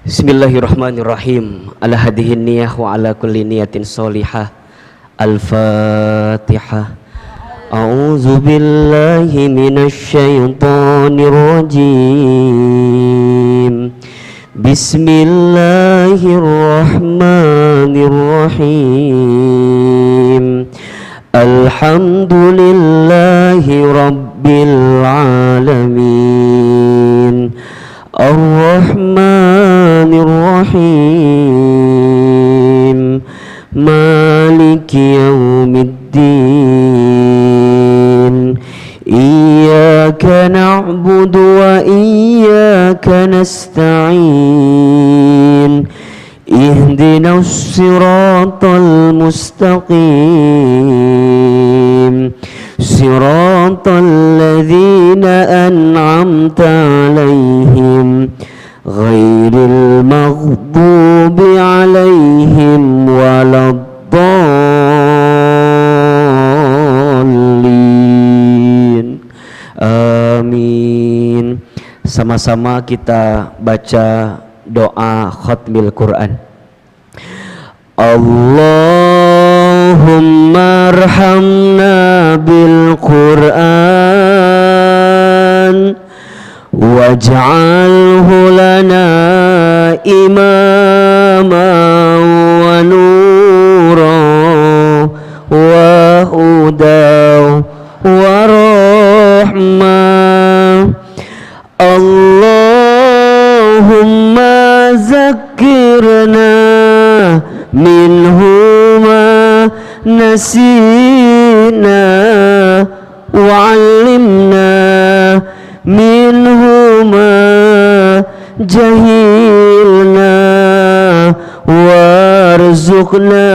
Bismillahirrahmanirrahim. Ala hadhihi niyah wa ala kulli niyatin sholihah. Al-Fatihah. A'udzu billahi minasy syaithanir rajim. Bismillahirrahmanirrahim. Alhamdulillahi rabbil alamin. Ar-Rahmanir-Rahim. Maliki yaumiddin. Iyyaka na'budu wa iyyaka nasta'in. Ihdinas siratal mustaqim. Siratal ladzina an'amta 'alaihim ghairil maghdubi 'alaihim waladdallin. Amin. Sama-sama kita baca doa khatmil Quran. Allahumma arhamna bil Quran waj'alhu lana imama wa nura wa huda wa rahmah. Allahumma zakkirna minhu ma nasina wa'allimna minhu ma jahilna warzuqna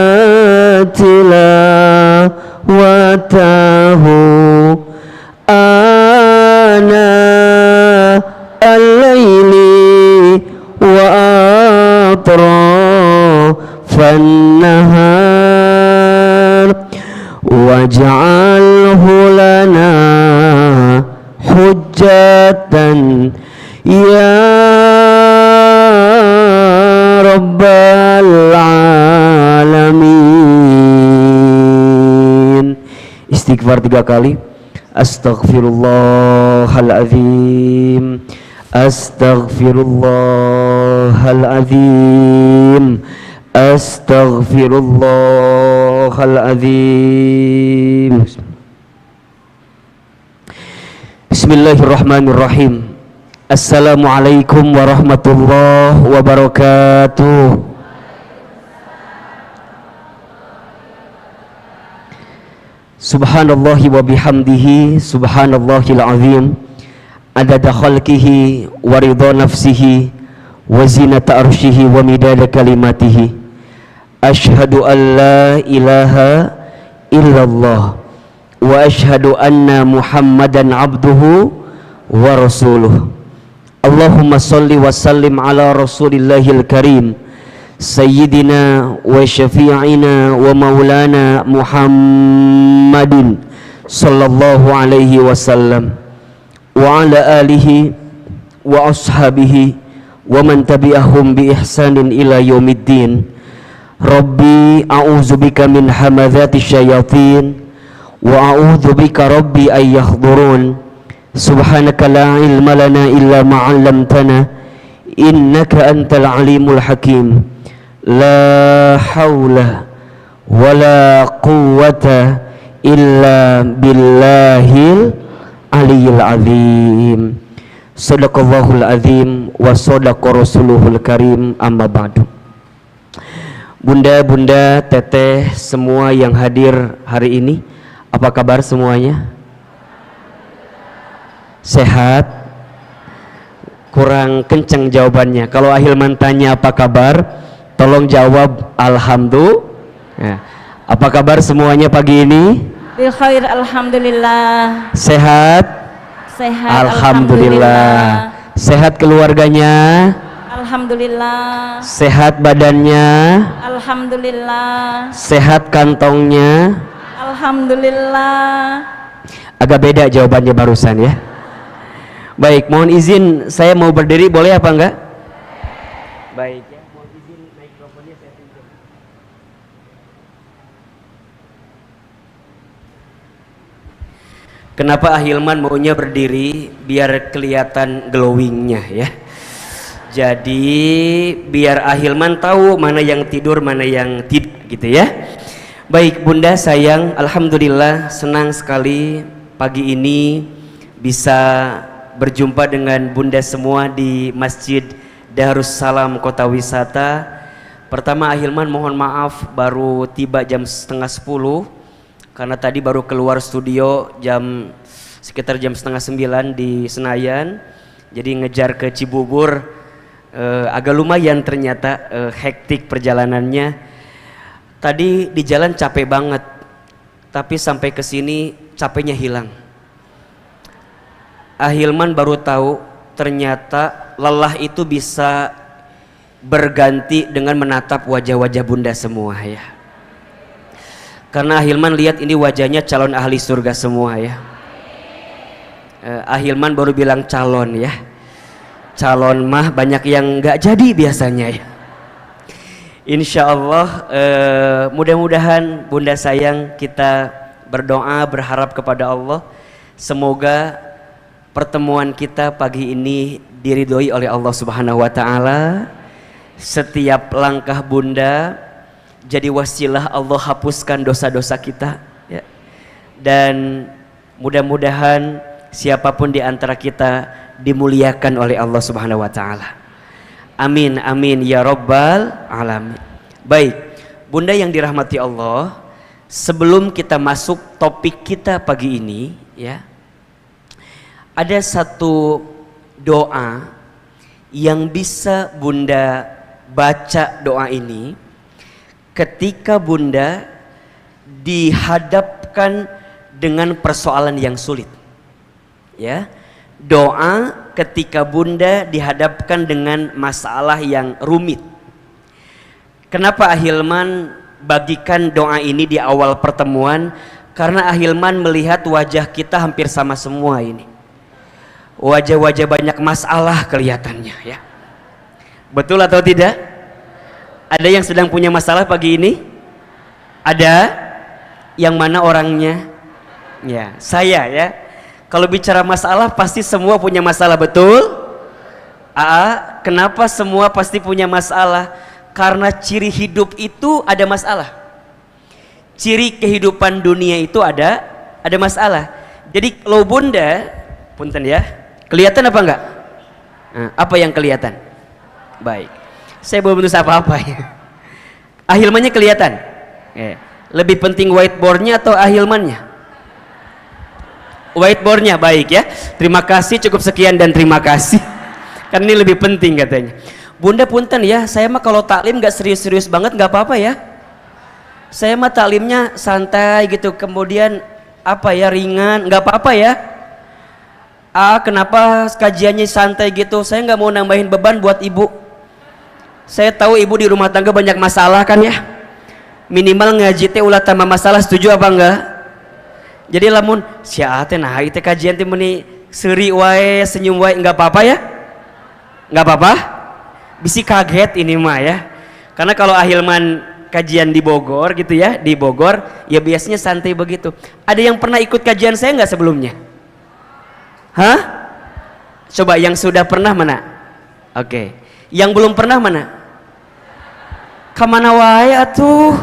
tilawatahu ana al-laili wa atrafan nahar waj'alhu lana hujjatan ya rabbal alamin. Istighfar 3 kali. Astaghfirullahaladzim. Astaghfirullahaladzim. Astaghfirullahaladzim. Bismillahirrahmanirrahim. Assalamualaikum warahmatullahi wabarakatuh. Subhanallahi wa bihamdihi, subhanallahil azim, adada khalqihi wa ridha nafsihi wa zinata arshihi wa midada kalimatihi. Ashhadu an la ilaha illallah wa ashhadu anna Muhammadan abduhu wa rasuluh. Allahumma salli wa sallim ala rasulillahil karim sayyidina wa syafi'ina wa maulana Muhammadin sallallahu alaihi wasallam wa ala alihi wa ashabihi wa man tabi'ahum bi ihsanin ila yaumiddin. Rabbi a'udzubika min hamadzati syayatin wa a'udzubika rabbi ay yahdurun. Subhanaka la ilma lana illa ma 'allamtana innaka antal alimul hakim. La haula wala quwwata illa billahil aliyil azim. Sadaqallahul azim wa sadaqa rasuluhul karim. Amma ba'du. Bunda-bunda, teteh, semua yang hadir hari ini, apa kabar semuanya? Sehat? Kurang kencang jawabannya. Kalau Ahilman tanya apa kabar, tolong jawab alhamdulillah. Ya. Apa kabar semuanya pagi ini? Bil khair, alhamdulillah. Sehat? Sehat, alhamdulillah. Sehat keluarganya? Alhamdulillah. Sehat badannya? Alhamdulillah. Sehat kantongnya? Alhamdulillah. Agak beda jawabannya barusan ya. Baik, mohon izin saya mau berdiri, boleh apa enggak? Baik ya, mau izin mikrofonnya saya pinjam. Kenapa Ahilman maunya berdiri biar kelihatan glowingnya ya. Jadi biar Ahilman tahu mana yang tidur mana yang tidak gitu ya. Baik Bunda sayang, alhamdulillah senang sekali pagi ini bisa berjumpa dengan Bunda semua di Masjid Darussalam Kota Wisata. Pertama Ahilman mohon maaf baru tiba jam setengah 10 karena tadi baru keluar studio sekitar jam setengah 9 di Senayan, jadi ngejar ke Cibubur. Agak lumayan ternyata hektik perjalanannya. Tadi di jalan capek banget, tapi sampai ke sini capeknya hilang. Ahilman baru tahu ternyata lelah itu bisa berganti dengan menatap wajah-wajah Bunda semua ya. Karena Ahilman lihat ini wajahnya calon ahli surga semua ya. Ahilman baru bilang calon ya. Calon mah banyak yang nggak jadi biasanya ya. Insya Allah mudah-mudahan Bunda sayang kita berdoa berharap kepada Allah semoga pertemuan kita pagi ini diridhoi oleh Allah Subhanahu wa taala. Setiap langkah Bunda jadi wasilah Allah hapuskan dosa-dosa kita ya. Dan mudah-mudahan siapapun di antara kita dimuliakan oleh Allah Subhanahu wa taala. Amin amin ya rabbal alamin. Baik, Bunda yang dirahmati Allah, sebelum kita masuk topik kita pagi ini ya. Ada satu doa yang bisa Bunda baca doa ini ketika Bunda dihadapkan dengan persoalan yang sulit ya. Doa ketika Bunda dihadapkan dengan masalah yang rumit. Kenapa Ahilman bagikan doa ini di awal pertemuan? Karena Ahilman melihat wajah kita hampir sama semua ini. Wajah-wajah banyak masalah kelihatannya ya. Betul atau tidak? Ada yang sedang punya masalah pagi ini? Ada? Yang mana orangnya? Ya, saya ya. Kalau bicara masalah pasti semua punya masalah, betul? Kenapa semua pasti punya masalah? Karena ciri hidup itu ada masalah. Ciri kehidupan dunia itu ada masalah. Jadi kalau Bunda, punten ya, kelihatan apa enggak? Apa yang kelihatan? Baik, saya belum menulis apa-apa ya. Ahilmannya kelihatan. Lebih penting whiteboardnya atau ahilmannya? Whiteboardnya, baik ya. Terima kasih, cukup sekian dan terima kasih. Kan ini lebih penting katanya. Bunda punten ya, saya mah kalau taklim nggak serius-serius banget nggak apa-apa ya. Saya mah taklimnya santai gitu, kemudian apa ya, ringan, nggak apa-apa ya. Kenapa kajiannya santai gitu? Saya nggak mau nambahin beban buat ibu. Saya tahu ibu di rumah tangga banyak masalah kan ya. Minimal ngaji teh ulah tambah masalah, setuju apa enggak? Jadi lamun sia teh nah itu kajian teh meni seuri wae, senyum wae, enggak apa-apa ya? Enggak apa-apa? Bisi kaget ini mah ya. Karena kalau Ahilman kajian di Bogor gitu ya, di Bogor ya biasanya santai begitu. Ada yang pernah ikut kajian saya enggak sebelumnya? Hah? Coba yang sudah pernah mana? Oke. Yang belum pernah mana? Kamana wae atuh?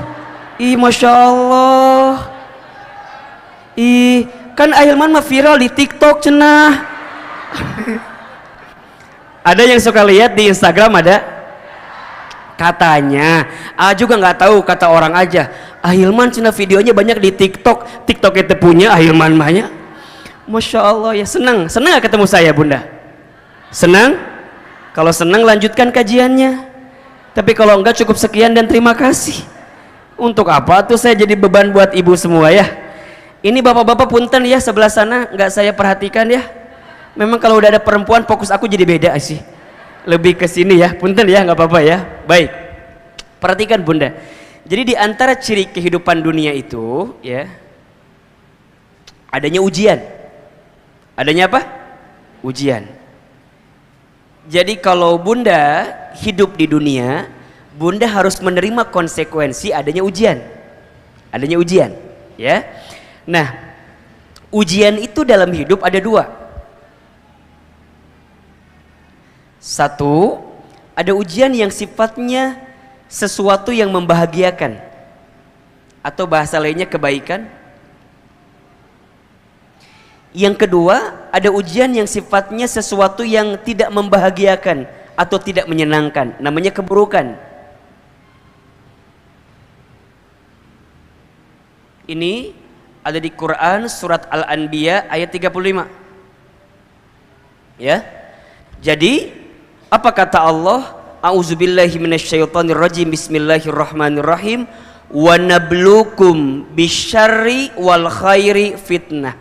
Ih, Masya Allah. Kan Ahilman mah viral di TikTok cenah. Ada yang suka lihat di Instagram ada? Katanya, juga nggak tahu, kata orang aja. Ahilman cenah videonya banyak di TikTok. TikTok itu punya Ahilman mahnya. Masya Allah ya, senang gak ketemu saya Bunda? Senang? Kalau senang lanjutkan kajiannya. Tapi kalau enggak cukup sekian dan terima kasih. Untuk apa tuh saya jadi beban buat ibu semua ya? Ini bapak-bapak punten ya sebelah sana nggak saya perhatikan ya. Memang kalau udah ada perempuan fokus aku jadi beda sih. Lebih ke sini ya, punten ya, nggak apa-apa ya. Baik, perhatikan Bunda. Jadi di antara ciri kehidupan dunia itu ya, adanya ujian. Adanya apa? Ujian. Jadi kalau Bunda hidup di dunia, Bunda harus menerima konsekuensi adanya ujian. Adanya ujian, ya. Nah, ujian itu dalam hidup ada dua. Satu, ada ujian yang sifatnya sesuatu yang membahagiakan, atau bahasa lainnya kebaikan. Yang kedua, ada ujian yang sifatnya sesuatu yang tidak membahagiakan atau tidak menyenangkan, namanya keburukan. Ini ada di Quran surat Al-Anbiya ayat 35. Ya. Jadi, apa kata Allah? A'udzubillahi minasyaitonirrajim. Bismillahirrahmanirrahim. Wa nabluukum bisyarri wal khairi fitnah.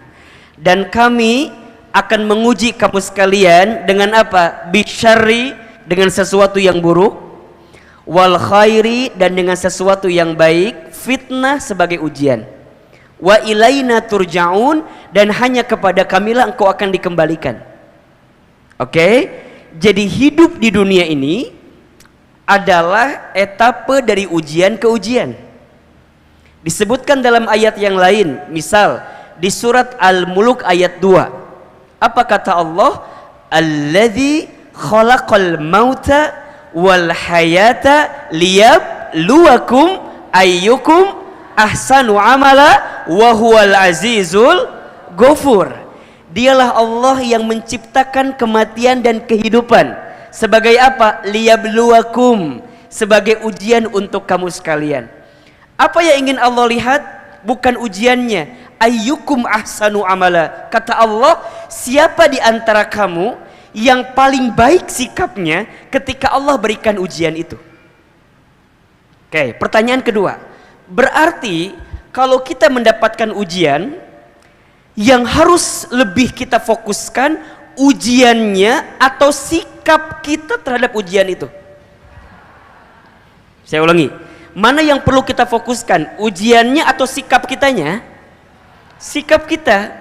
Dan kami akan menguji kamu sekalian dengan apa? Bisyarri, dengan sesuatu yang buruk, wal khairi, dan dengan sesuatu yang baik, fitnah sebagai ujian. Wa ilaina turja'un, dan hanya kepada kamilah engkau akan dikembalikan. Oke? Jadi hidup di dunia ini adalah etape dari ujian ke ujian. Disebutkan dalam ayat yang lain, misal di surat Al-Mulk ayat 2. Apa kata Allah? Alladzi khalaqal mauta wal hayata liyabluwakum ayyukum ahsanu amala wa huwal azizul ghafur. Dialah Allah yang menciptakan kematian dan kehidupan. Sebagai apa? Liyabluwakum, sebagai ujian untuk kamu sekalian. Apa yang ingin Allah lihat? Bukan ujiannya. Ayyukum ahsanu amala. Kata Allah, siapa di antara kamu yang paling baik sikapnya ketika Allah berikan ujian itu? Oke, pertanyaan kedua. Berarti kalau kita mendapatkan ujian, yang harus lebih kita fokuskan ujiannya atau sikap kita terhadap ujian itu? Saya ulangi. Mana yang perlu kita fokuskan? Ujiannya atau sikap kitanya? Sikap kita.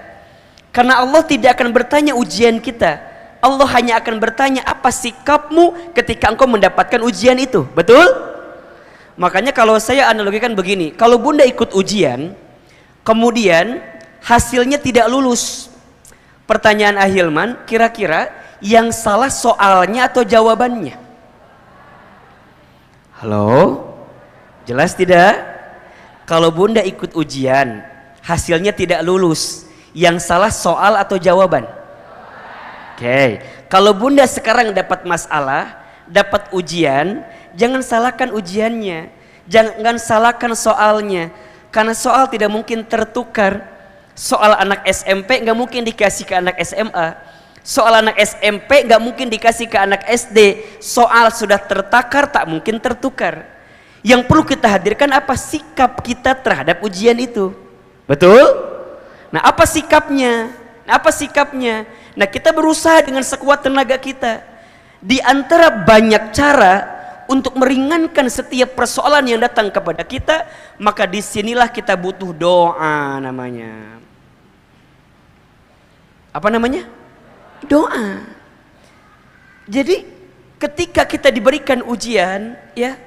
Karena Allah tidak akan bertanya ujian kita. Allah hanya akan bertanya apa sikapmu ketika engkau mendapatkan ujian itu. Betul? Makanya kalau saya analogikan begini, kalau Bunda ikut ujian, kemudian hasilnya tidak lulus. Pertanyaan Ahilman, kira-kira yang salah soalnya atau jawabannya? Halo? Jelas tidak? Kalau Bunda ikut ujian, hasilnya tidak lulus, yang salah soal atau jawaban? Oke. Kalau Bunda sekarang dapat masalah, dapat ujian, jangan salahkan ujiannya, jangan salahkan soalnya, karena soal tidak mungkin tertukar. Soal anak SMP nggak mungkin dikasih ke anak SMA, soal anak SMP nggak mungkin dikasih ke anak SD. Soal sudah tertakar, tak mungkin tertukar. Yang perlu kita hadirkan apa? Sikap kita terhadap ujian itu. Betul? Nah, apa sikapnya? Nah, kita berusaha dengan sekuat tenaga kita. Di antara banyak cara untuk meringankan setiap persoalan yang datang kepada kita, maka disinilah kita butuh doa namanya. Apa namanya? Doa. Jadi ketika kita diberikan ujian, ya,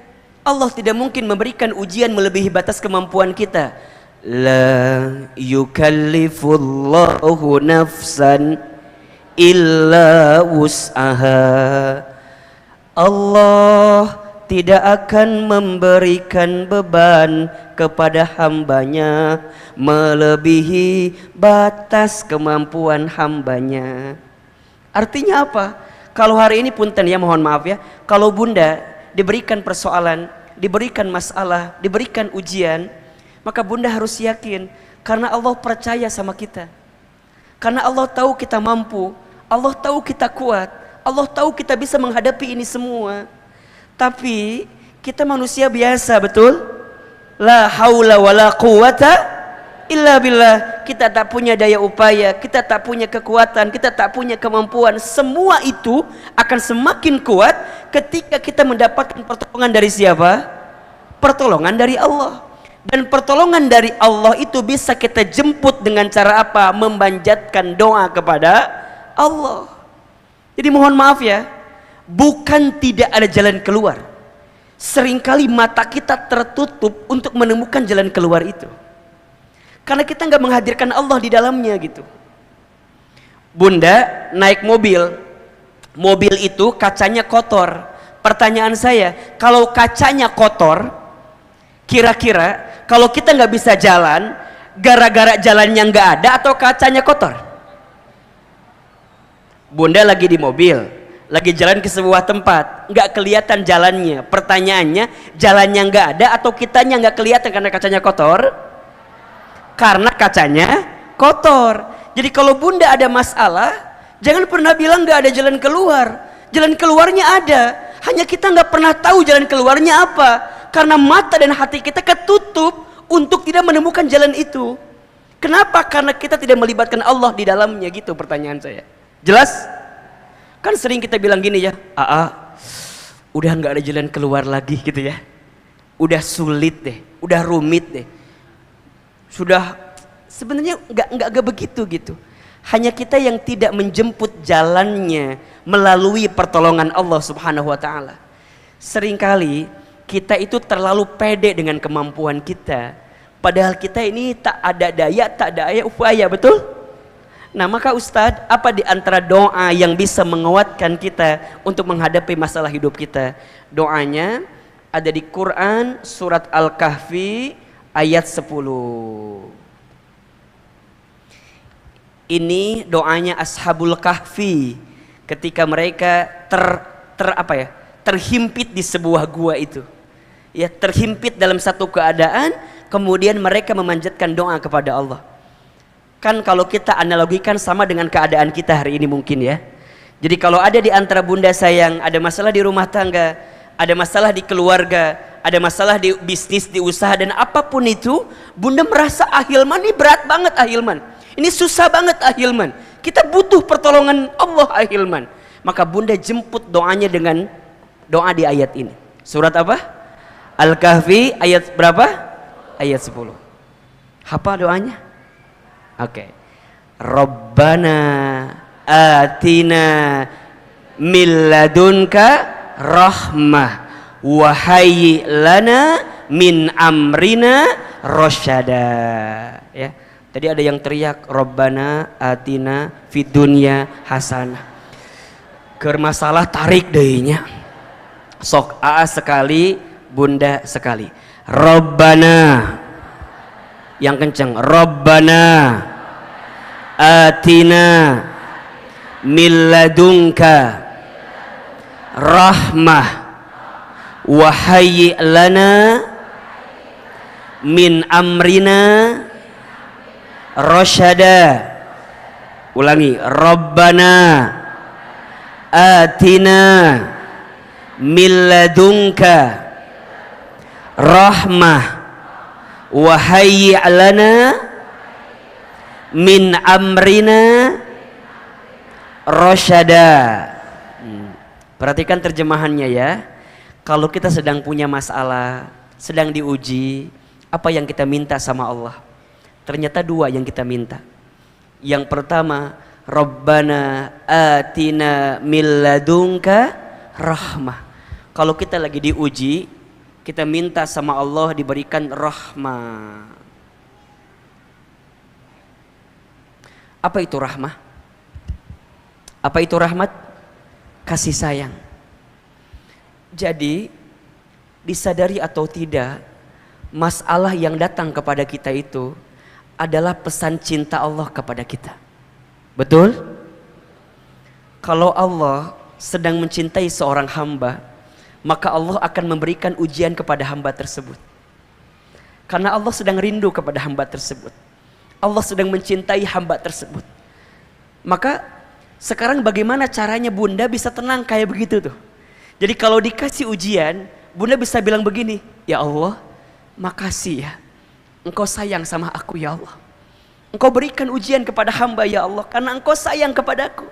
Allah tidak mungkin memberikan ujian melebihi batas kemampuan kita. La yukallifullahu nafsan illa wus'aha. Allah tidak akan memberikan beban kepada hambanya melebihi batas kemampuan hambanya. Artinya apa? Kalau hari ini punten ya, mohon maaf ya, kalau Bunda diberikan persoalan, diberikan masalah, diberikan ujian, maka Bunda harus yakin karena Allah percaya sama kita. Karena Allah tahu kita mampu, Allah tahu kita kuat, Allah tahu kita bisa menghadapi ini semua. Tapi kita manusia biasa, betul? La haula wala quwata illa billah. Kita tak punya daya upaya, kita tak punya kekuatan, kita tak punya kemampuan. Semua itu akan semakin kuat ketika kita mendapatkan pertolongan dari siapa? Pertolongan dari Allah. Dan pertolongan dari Allah itu bisa kita jemput dengan cara apa? Memanjatkan doa kepada Allah. Jadi mohon maaf ya, bukan tidak ada jalan keluar. Seringkali mata kita tertutup untuk menemukan jalan keluar itu, karena kita nggak menghadirkan Allah di dalamnya gitu. Bunda naik mobil, mobil itu kacanya kotor. Pertanyaan saya, kalau kacanya kotor, kira-kira kalau kita nggak bisa jalan, gara-gara jalannya nggak ada atau kacanya kotor? Bunda lagi di mobil, lagi jalan ke sebuah tempat, nggak kelihatan jalannya. Pertanyaannya, jalannya nggak ada atau kitanya nggak kelihatan karena kacanya kotor? Karena kacanya kotor. Jadi kalau bunda ada masalah, jangan pernah bilang nggak ada jalan keluar. Jalan keluarnya ada, hanya kita nggak pernah tahu jalan keluarnya apa, karena mata dan hati kita ketutup untuk tidak menemukan jalan itu. Kenapa? Karena kita tidak melibatkan Allah di dalamnya gitu. Pertanyaan saya jelas? Kan sering kita bilang gini ya, udah nggak ada jalan keluar lagi gitu ya, udah sulit deh, udah rumit deh, sudah. Sebenarnya nggak begitu gitu. Hanya kita yang tidak menjemput jalannya melalui pertolongan Allah Subhanahu wa taala. Seringkali kita itu terlalu pede dengan kemampuan kita, padahal kita ini tak ada daya, tak ada upaya, betul? Nah, maka Ustadz, apa di antara doa yang bisa menguatkan kita untuk menghadapi masalah hidup kita? Doanya ada di Quran surat Al-Kahfi ayat 10. Ini doanya Ashabul Kahfi ketika mereka terhimpit di sebuah gua itu. Ya, terhimpit dalam satu keadaan, kemudian mereka memanjatkan doa kepada Allah. Kan kalau kita analogikan sama dengan keadaan kita hari ini mungkin ya. Jadi kalau ada di antara bunda sayang ada masalah di rumah tangga, ada masalah di keluarga, ada masalah di bisnis, di usaha, dan apapun itu, bunda merasa Ahilman ini berat banget Ahilman. Ini susah banget Ahilman. Kita butuh pertolongan Allah Ahilman. Maka bunda jemput doanya dengan doa di ayat ini. Surat apa? Al-Kahfi ayat berapa? Ayat 10. Hafal doanya? Oke. Rabbana atina min ladunka rahmah wa hayyi lana min amrina rasyada. Ya. Tadi ada yang teriak Rabbana atina fid dunya hasanah. Keur masalah tarik deunya. Sok aa sekali, bunda sekali. Rabbana. Yang kenceng. Rabbana atina min ladunka rahmah wa hayyi lana min amrina rasyada. Ulangi. Rabbana atina min ladunka rahmah wa hayyi' lana min amrina rasyada. Perhatikan terjemahannya ya. Kalau kita sedang punya masalah, sedang diuji, apa yang kita minta sama Allah? Ternyata dua yang kita minta. Yang pertama, Rabbana atina min ladunka rahmah. Kalau kita lagi diuji, kita minta sama Allah diberikan rahmah. Apa itu rahmah? Apa itu rahmat? Kasih sayang. Jadi, disadari atau tidak, masalah yang datang kepada kita itu adalah pesan cinta Allah kepada kita. Betul? Kalau Allah sedang mencintai seorang hamba, maka Allah akan memberikan ujian kepada hamba tersebut. Karena Allah sedang rindu kepada hamba tersebut. Allah sedang mencintai hamba tersebut. Maka sekarang bagaimana caranya bunda bisa tenang kayak begitu tuh? Jadi kalau dikasih ujian, bunda bisa bilang begini, ya Allah, makasih ya, Engkau sayang sama aku ya Allah. Engkau berikan ujian kepada hamba ya Allah, karena Engkau sayang kepadaku.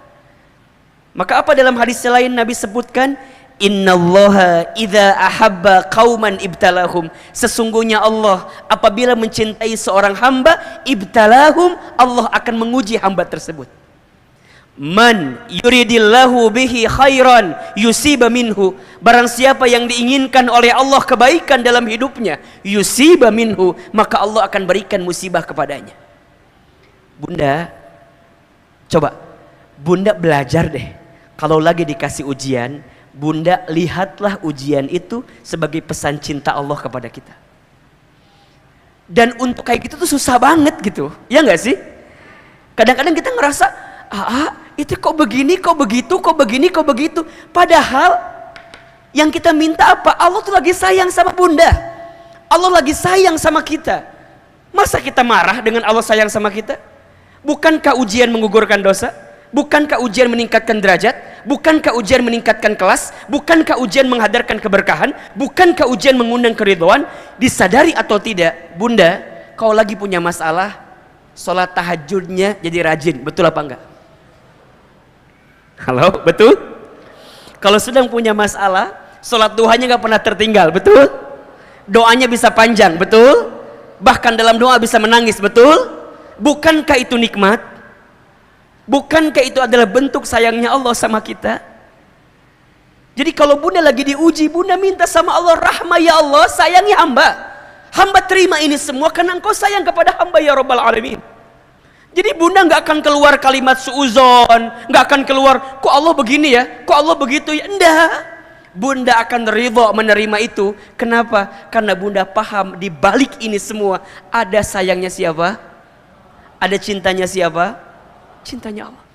Maka apa dalam hadis lain Nabi sebutkan, Innallaha idza ahabba qauman ibtalahum. Sesungguhnya Allah apabila mencintai seorang hamba, ibtalahum, Allah akan menguji hamba tersebut. Man yuridillahu bihi khairan yusiba minhu. Barang siapa yang diinginkan oleh Allah kebaikan dalam hidupnya, yusiba minhu, maka Allah akan berikan musibah kepadanya. Bunda, coba Bunda belajar deh. Kalau lagi dikasih ujian, Bunda lihatlah ujian itu sebagai pesan cinta Allah kepada kita. Dan untuk kayak gitu tuh susah banget gitu, ya nggak sih? Kadang-kadang kita ngerasa, itu kok begini, kok begitu, kok begini, kok begitu. Padahal yang kita minta apa? Allah tuh lagi sayang sama Bunda. Allah lagi sayang sama kita. Masa kita marah dengan Allah sayang sama kita? Bukankah ujian menggugurkan dosa? Bukankah ujian meningkatkan derajat? Bukankah ujian meningkatkan kelas? Bukankah ujian menghadirkan keberkahan? Bukankah ujian mengundang keridhaan? Disadari atau tidak, Bunda, kalau lagi punya masalah, sholat tahajudnya jadi rajin. Betul apa enggak? Halo, betul? Kalau sedang punya masalah, sholat duhanya nggak pernah tertinggal, betul? Doanya bisa panjang, betul? Bahkan dalam doa bisa menangis, betul? Bukankah itu nikmat? Bukankah itu adalah bentuk sayangnya Allah sama kita? Jadi kalau Bunda lagi diuji, Bunda minta sama Allah, rahmah ya Allah, sayangi hamba. Hamba terima ini semua karena Engkau sayang kepada hamba ya Rabbal Alamin. Jadi Bunda nggak akan keluar kalimat suuzon, nggak akan keluar, kok Allah begini ya, kok Allah begitu ya, enggak. Bunda akan ridha menerima itu. Kenapa? Karena Bunda paham di balik ini semua ada sayangnya siapa? Ada cintanya siapa? Cintanya Allah.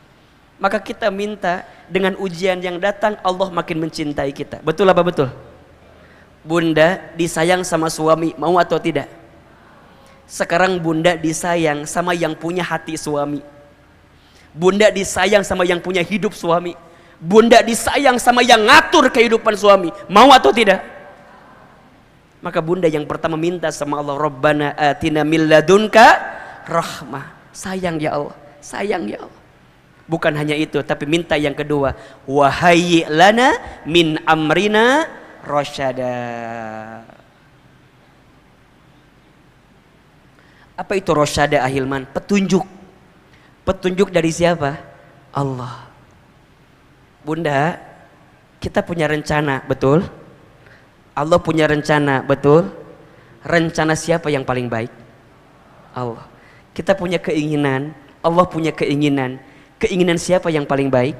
Maka kita minta dengan ujian yang datang Allah makin mencintai kita. Betul apa betul? Bunda disayang sama suami, mau atau tidak? Sekarang Bunda disayang sama yang punya hati suami. Bunda disayang sama yang punya hidup suami. Bunda disayang sama yang ngatur kehidupan suami. Mau atau tidak? Maka Bunda yang pertama minta sama Allah, Rabbana atina min ladunka rahmah. Sayang ya Allah, sayang ya Allah. Bukan hanya itu, tapi minta yang kedua, wahayyi lana min amrina rasyada. Apa itu rasyada ahilman? Petunjuk. Petunjuk dari siapa? Allah. Bunda, kita punya rencana, betul? Allah punya rencana, betul? Rencana siapa yang paling baik? Allah. Kita punya keinginan, Allah punya keinginan. Keinginan siapa yang paling baik?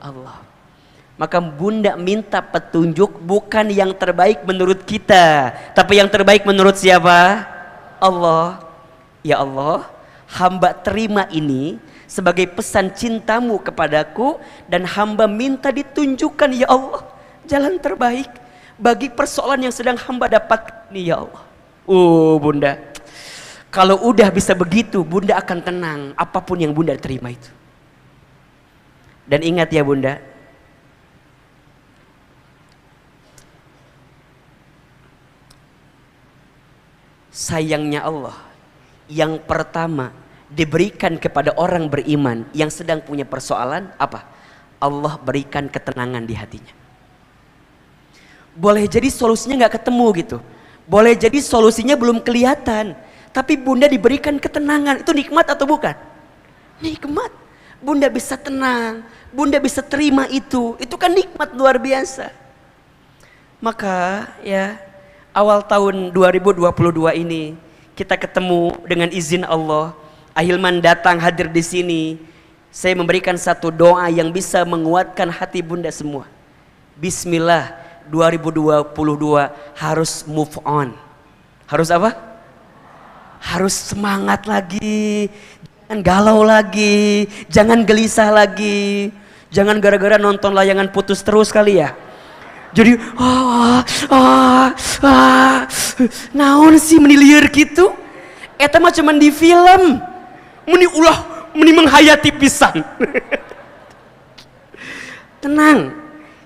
Allah. Maka Bunda minta petunjuk bukan yang terbaik menurut kita, tapi yang terbaik menurut siapa? Allah. Ya Allah, hamba terima ini sebagai pesan cintamu kepadaku, dan hamba minta ditunjukkan ya Allah jalan terbaik bagi persoalan yang sedang hamba dapat ini ya Allah. Bunda, kalau udah bisa begitu, Bunda akan tenang apapun yang Bunda terima itu. Dan ingat ya Bunda, sayangnya Allah yang pertama diberikan kepada orang beriman yang sedang punya persoalan apa? Allah berikan ketenangan di hatinya. Boleh jadi solusinya nggak ketemu gitu, boleh jadi solusinya belum kelihatan, tapi Bunda diberikan ketenangan. Itu nikmat atau bukan? Nikmat. Bunda bisa tenang, Bunda bisa terima itu kan nikmat luar biasa. Maka ya, awal tahun 2022 ini kita ketemu dengan izin Allah. Ahilman datang hadir di sini. Saya memberikan satu doa yang bisa menguatkan hati Bunda semua. Bismillah, 2022 harus move on. Harus apa? Harus semangat lagi. Jangan galau lagi. Jangan gelisah lagi. Jangan gara-gara nonton layangan putus terus kali ya. Jadi naon sih meniliar gitu? Eta mah cuman di film. Meni menghayati pisan. Tenang,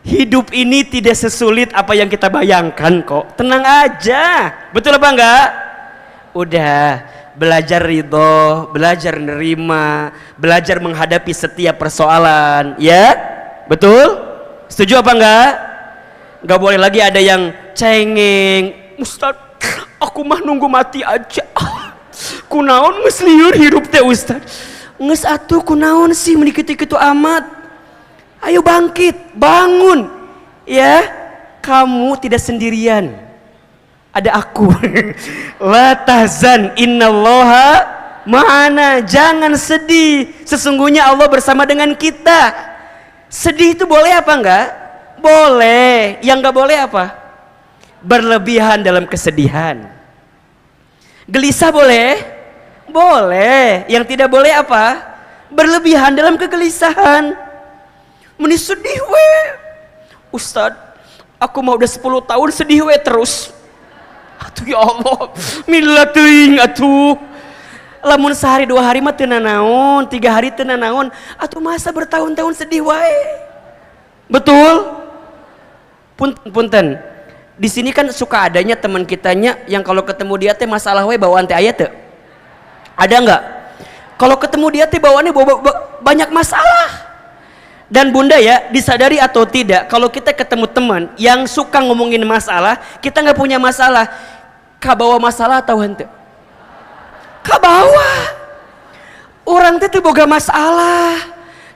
hidup ini tidak sesulit apa yang kita bayangkan kok. Tenang aja. Betul apa enggak? Udah, belajar ridho, belajar nerima, belajar menghadapi setiap persoalan, ya? Betul? Setuju apa enggak? Enggak boleh lagi ada yang cengeng. Ustaz, aku mah nunggu mati aja. Kunaon geus lieur hirup teh Ustaz. Nges atuh kunaon sih menikiti-kitu amat. Ayo bangkit, bangun. Ya, kamu tidak sendirian. Ada aku. La tahzan innallaha ma'ana. Jangan sedih. Sesungguhnya Allah bersama dengan kita. Sedih itu boleh apa enggak? Boleh. Yang enggak boleh apa? Berlebihan dalam kesedihan. Gelisah boleh? Boleh. Yang tidak boleh apa? Berlebihan dalam kegelisahan. Meni sedih we. Ustad, aku mau udah 10 tahun sedih we terus. Atuh ya Allah, mila teuing atuh. Lamun sehari 2 hari mah teu nanaon, 3 hari teu nanaon, atuh masa bertahun-tahun sedih wae. Betul? Punten. Di sini kan suka adanya teman kitanya yang kalau ketemu dia teh masalah we bawaan teh aya teu? Ada enggak? Kalau ketemu dia teh bawaannya banyak masalah. Dan bunda ya, disadari atau tidak, kalau kita ketemu teman yang suka ngomongin masalah, kita nggak punya masalah, kabawa masalah atau hente? Kabawa. Orang teh boga masalah,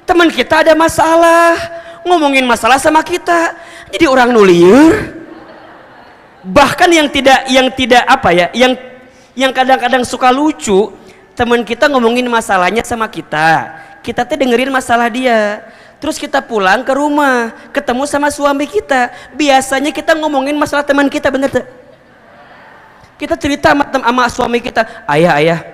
teman kita ada masalah, ngomongin masalah sama kita, jadi orang nulieur. Bahkan yang tidak apa ya, yang kadang-kadang suka lucu, teman kita ngomongin masalahnya sama kita teh dengerin masalah dia. Terus kita pulang ke rumah, ketemu sama suami kita. Biasanya kita ngomongin masalah teman kita, bener tuh? Kita cerita sama suami kita, ayah,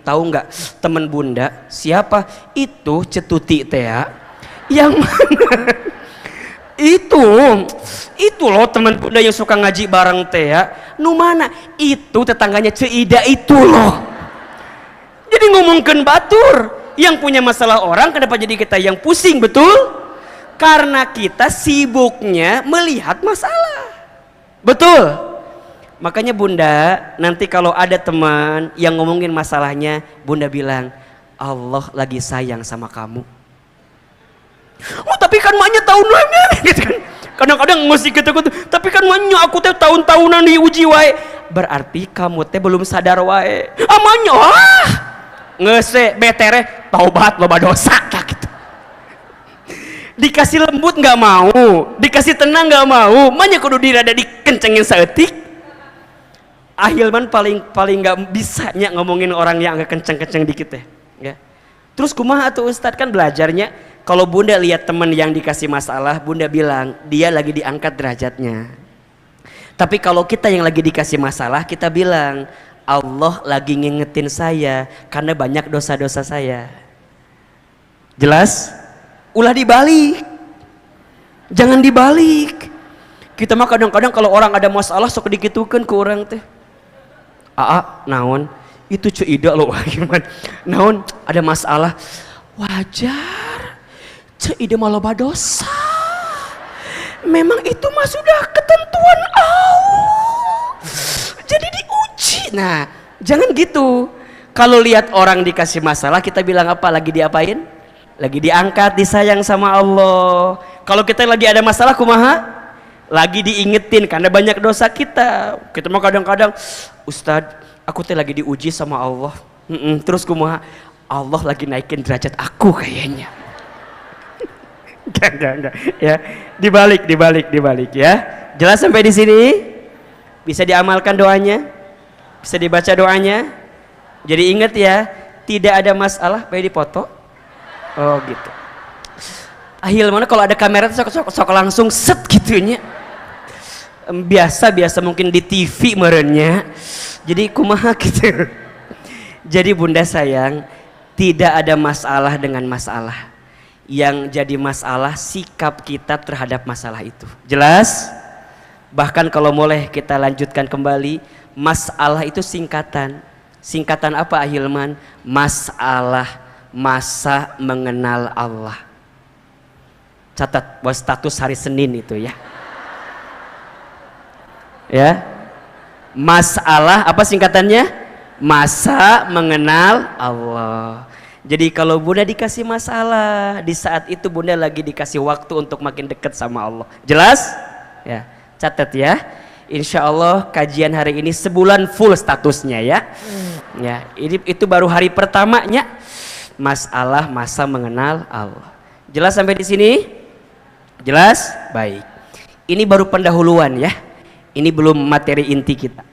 tahu nggak teman bunda siapa? Itu cetuti teh ya. Yang mana? Itu loh teman bunda yang suka ngaji bareng teh ya. Nu mana? Itu tetangganya Ceida itu loh. Jadi ngomongkan batur. Yang punya masalah orang, kenapa jadi kita yang pusing, betul? Karena kita sibuknya melihat masalah. Betul? Makanya bunda, nanti kalau ada teman yang ngomongin masalahnya, bunda bilang, Allah lagi sayang sama kamu. Oh tapi kan maknya tahun lagi gitu kan. Kadang-kadang mesti gitu, tapi kan maknya aku teh tahun-tahunan diuji wae. Berarti kamu teh belum sadar wae. Amanya ngese betere taubat loba dosa gitu. Dikasih lembut nggak mau, dikasih tenang nggak mau, makanya kudu dirada dikencengin saeutik. Ahilman paling nggak bisanya ngomongin orang yang agak kenceng-kenceng dikit ya. Terus kumaha atuh Ustadz, kan belajarnya kalau bunda lihat teman yang dikasih masalah, bunda bilang dia lagi diangkat derajatnya. Tapi kalau kita yang lagi dikasih masalah, kita bilang Allah lagi ngingetin saya karena banyak dosa-dosa saya. Jelas? Ulah dibalik. Jangan dibalik. Kita mah kadang-kadang kalau orang ada masalah sok dikitukeun ke orang teh. Naon? Itu Ceida loh gimana? Naon? Ada masalah. Wajar. Ceida mah loba dosa. Memang itu mah sudah ketentuan Allah. Jadi diuji. Nah, jangan gitu. Kalau lihat orang dikasih masalah, kita bilang apa? Lagi diapain? Lagi diangkat, disayang sama Allah. Kalau kita lagi ada masalah, kumaha? Lagi diingetin karena banyak dosa kita. Kita mah kadang-kadang, Ustadz, aku teh lagi diuji sama Allah. Terus kumaha? Allah lagi naikin derajat aku kayaknya. Enggak. Ya, dibalik ya. Jelas sampai di sini? Bisa diamalkan doanya, bisa dibaca doanya. Jadi ingat ya, tidak ada masalah, baik dipoto. Oh gitu. Ahil mana kalau ada kamera sok langsung set gitunya. Biasa mungkin di TV merenya. Jadi kumaha gitu. Jadi bunda sayang, tidak ada masalah dengan masalah. Yang jadi masalah sikap kita terhadap masalah itu. Jelas? Bahkan kalau boleh kita lanjutkan kembali, masalah itu singkatan. Singkatan apa Ahilman? Masalah, masa mengenal Allah. Catat buat status hari Senin itu ya. Ya. Masalah apa singkatannya? Masa mengenal Allah. Jadi kalau bunda dikasih masalah, di saat itu bunda lagi dikasih waktu untuk makin dekat sama Allah. Jelas? Ya. Catat ya, insya Allah kajian hari ini sebulan full statusnya ya. Ya, itu baru hari pertamanya. masalah masa mengenal Allah. Jelas sampai di sini? Jelas? Baik. Ini baru pendahuluan ya. Ini belum materi inti kita.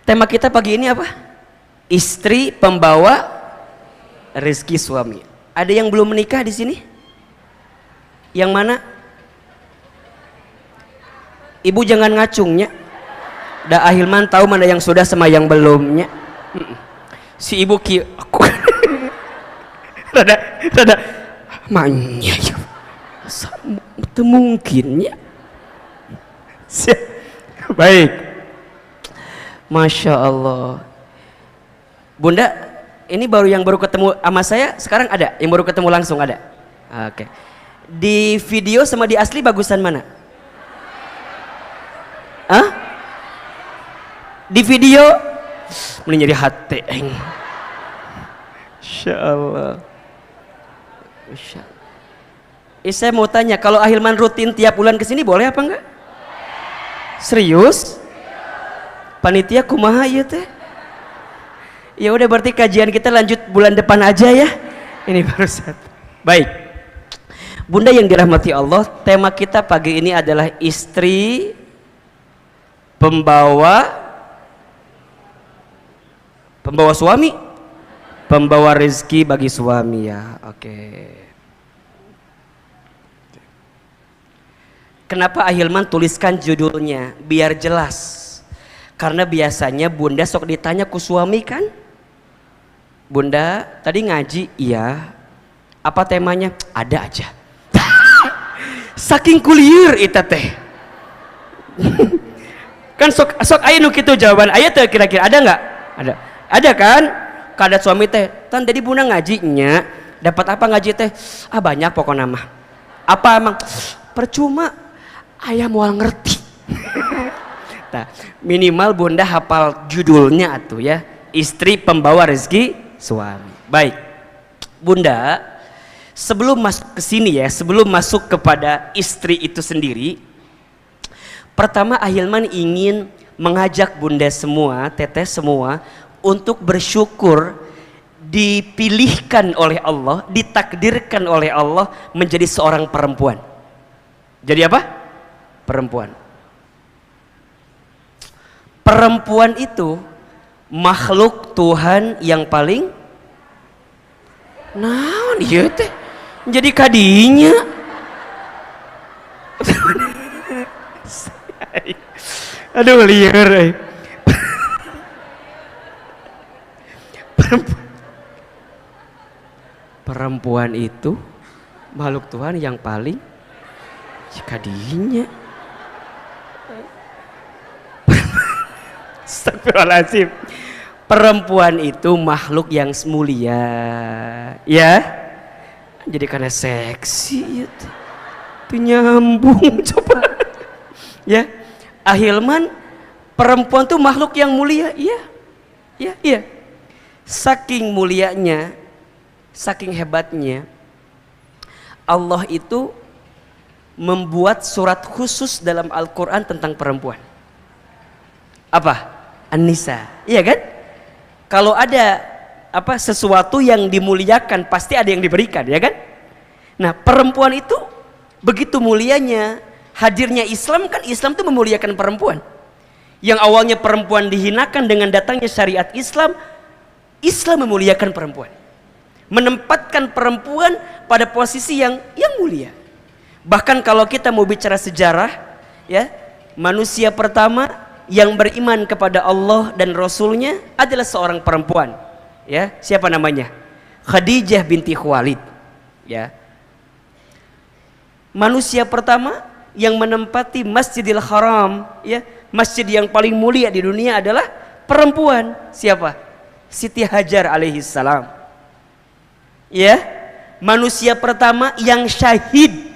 Tema kita pagi ini apa? Istri pembawa rezeki suami. Ada yang belum menikah di sini? Yang mana? Ibu jangan ngacungnya. Da Ahilman tahu mana yang sudah sama yang belumnya. Si ibu aku rada manya ya. Mungkinnya. Baik. Masya Allah. Bunda, ini yang baru ketemu sama saya sekarang ada? Yang baru ketemu langsung ada? Oke. Di video sama di asli bagusan mana? Hah? Di video menjadi hati. Insya Allah. Insya Allah. Saya mau tanya, kalau Ahilman rutin tiap bulan kesini boleh apa enggak? Serius? Panitia kumaha ya teh? Ya udah berarti kajian kita lanjut bulan depan aja ya. Ini baru satu. Baik. Bunda yang dirahmati Allah, tema kita pagi ini adalah istri pembawa suami, pembawa rezeki bagi suami ya. Oke. Kenapa Ahilman tuliskan judulnya biar jelas? Karena biasanya bunda sok ditanya ku suami kan? Bunda tadi ngaji? Iya. Apa temanya? Ada aja. Saking kulier eta teh. Kan sok aya nu kitu jawaban. Aya teh kira-kira ada nggak? Ada. Ada kan? Kada suami teh. Tan tadi bunda ngajinya dapat apa ngaji teh? Ah banyak pokoknya mah. Apa emang? Percuma. Ayah mual ngerti. Nah, minimal bunda hafal judulnya atuh ya. Istri pembawa rezeki suami. Baik. Bunda, sebelum masuk ke sini ya, sebelum masuk kepada istri itu sendiri, pertama Ahilman ingin mengajak bunda semua, teteh semua untuk bersyukur dipilihkan oleh Allah, ditakdirkan oleh Allah menjadi seorang perempuan. Jadi apa? Perempuan. Perempuan itu makhluk Tuhan yang paling naon ieu teh jadi kadinya. Aduh liar. Perempuan itu makhluk Tuhan yang paling kadinya. Astagfirullahaladzim. Perempuan itu makhluk yang mulia ya, jadi karena seksi itu nyambung coba ya. Ahilman, perempuan tuh makhluk yang mulia. Iya. Saking mulianya, saking hebatnya, Allah itu membuat surat khusus dalam Al-Quran tentang perempuan. Apa? An-Nisa. Iya kan? Kalau ada sesuatu yang dimuliakan pasti ada yang diberikan, ya kan? Nah, perempuan itu begitu mulianya. Hadirnya Islam kan, Islam itu memuliakan perempuan. Yang awalnya perempuan dihinakan, dengan datangnya syariat Islam, Islam memuliakan perempuan. Menempatkan perempuan pada posisi yang mulia. Bahkan kalau kita mau bicara sejarah ya, manusia pertama yang beriman kepada Allah dan Rasulnya adalah seorang perempuan ya. Siapa namanya? Khadijah binti Khuwailid ya. Manusia pertama yang menempati Masjidil Haram ya, masjid yang paling mulia di dunia adalah perempuan. Siapa? Siti Hajar alaihissalam ya. Manusia pertama yang syahid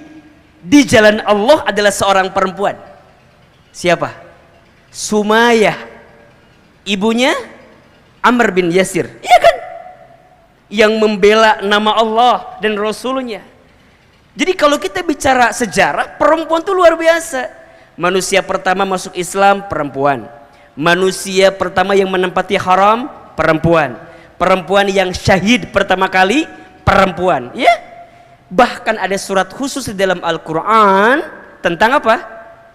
di jalan Allah adalah seorang perempuan. Siapa? Sumayyah, ibunya Amr bin Yasir, iya kan? Yang membela nama Allah dan Rasulnya. Jadi kalau kita bicara sejarah, perempuan itu luar biasa. Manusia pertama masuk Islam, perempuan. Manusia pertama yang menempati haram, perempuan. Perempuan yang syahid pertama kali perempuan, ya. Bahkan ada surat khusus di dalam Al-Quran tentang apa?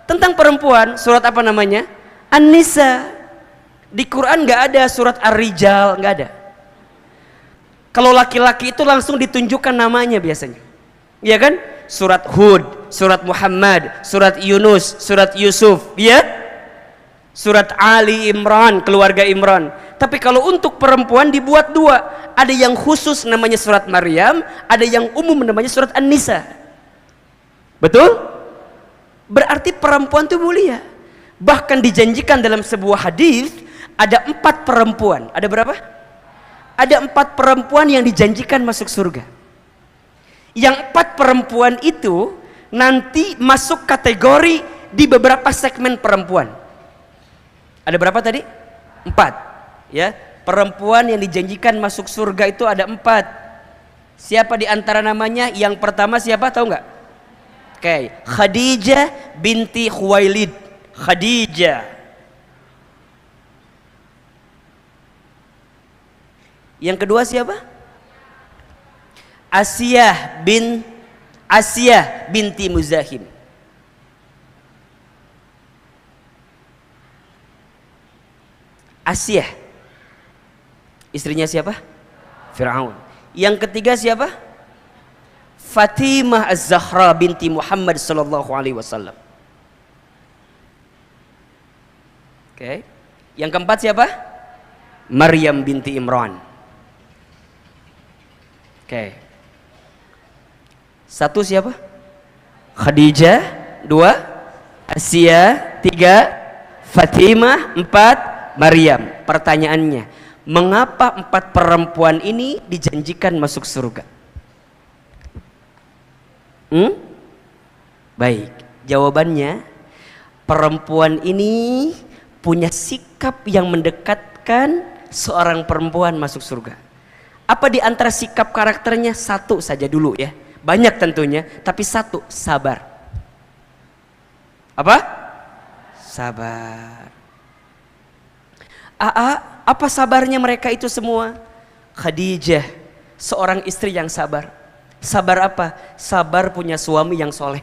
Tentang perempuan. Surat apa namanya? An-Nisa. Di Quran nggak ada surat Ar-Rijal, nggak ada. Kalau laki-laki itu langsung ditunjukkan namanya biasanya, ya kan? Surat Hud, surat Muhammad, surat Yunus, surat Yusuf, ya. Surat Ali Imran, keluarga Imran. Tapi kalau untuk perempuan dibuat dua. Ada yang khusus namanya surat Maryam, ada yang umum namanya surat An-Nisa. Betul? Berarti perempuan itu mulia. Bahkan dijanjikan dalam sebuah hadis ada 4 perempuan. Ada berapa? Ada 4 perempuan yang dijanjikan masuk surga. Yang 4 perempuan itu nanti masuk kategori di beberapa segmen perempuan. Ada berapa tadi? 4, ya. Perempuan yang dijanjikan masuk surga itu ada 4. Siapa di antara namanya? Yang pertama siapa, tahu nggak? Oke, Khadijah binti Khuwailid. Khadijah. Yang kedua siapa? Asiyah binti Muzahim. Asiyah istrinya siapa? Fir'aun. Yang ketiga siapa? Fatimah Az-Zahra binti Muhammad sallallahu alaihi wasallam. Oke. Yang keempat siapa? Maryam binti Imran. Oke. 1 siapa? Khadijah. 2 Asiyah. 3 Fatimah. 4 Maryam. Pertanyaannya, mengapa 4 perempuan ini dijanjikan masuk surga? Baik, jawabannya, perempuan ini punya sikap yang mendekatkan seorang perempuan masuk surga. Apa di antara sikap karakternya? 1 saja dulu ya. Banyak tentunya, tapi 1, sabar. Apa? Sabar. Apa sabarnya mereka itu semua? Khadijah, seorang istri yang sabar. Sabar apa? Sabar punya suami yang soleh.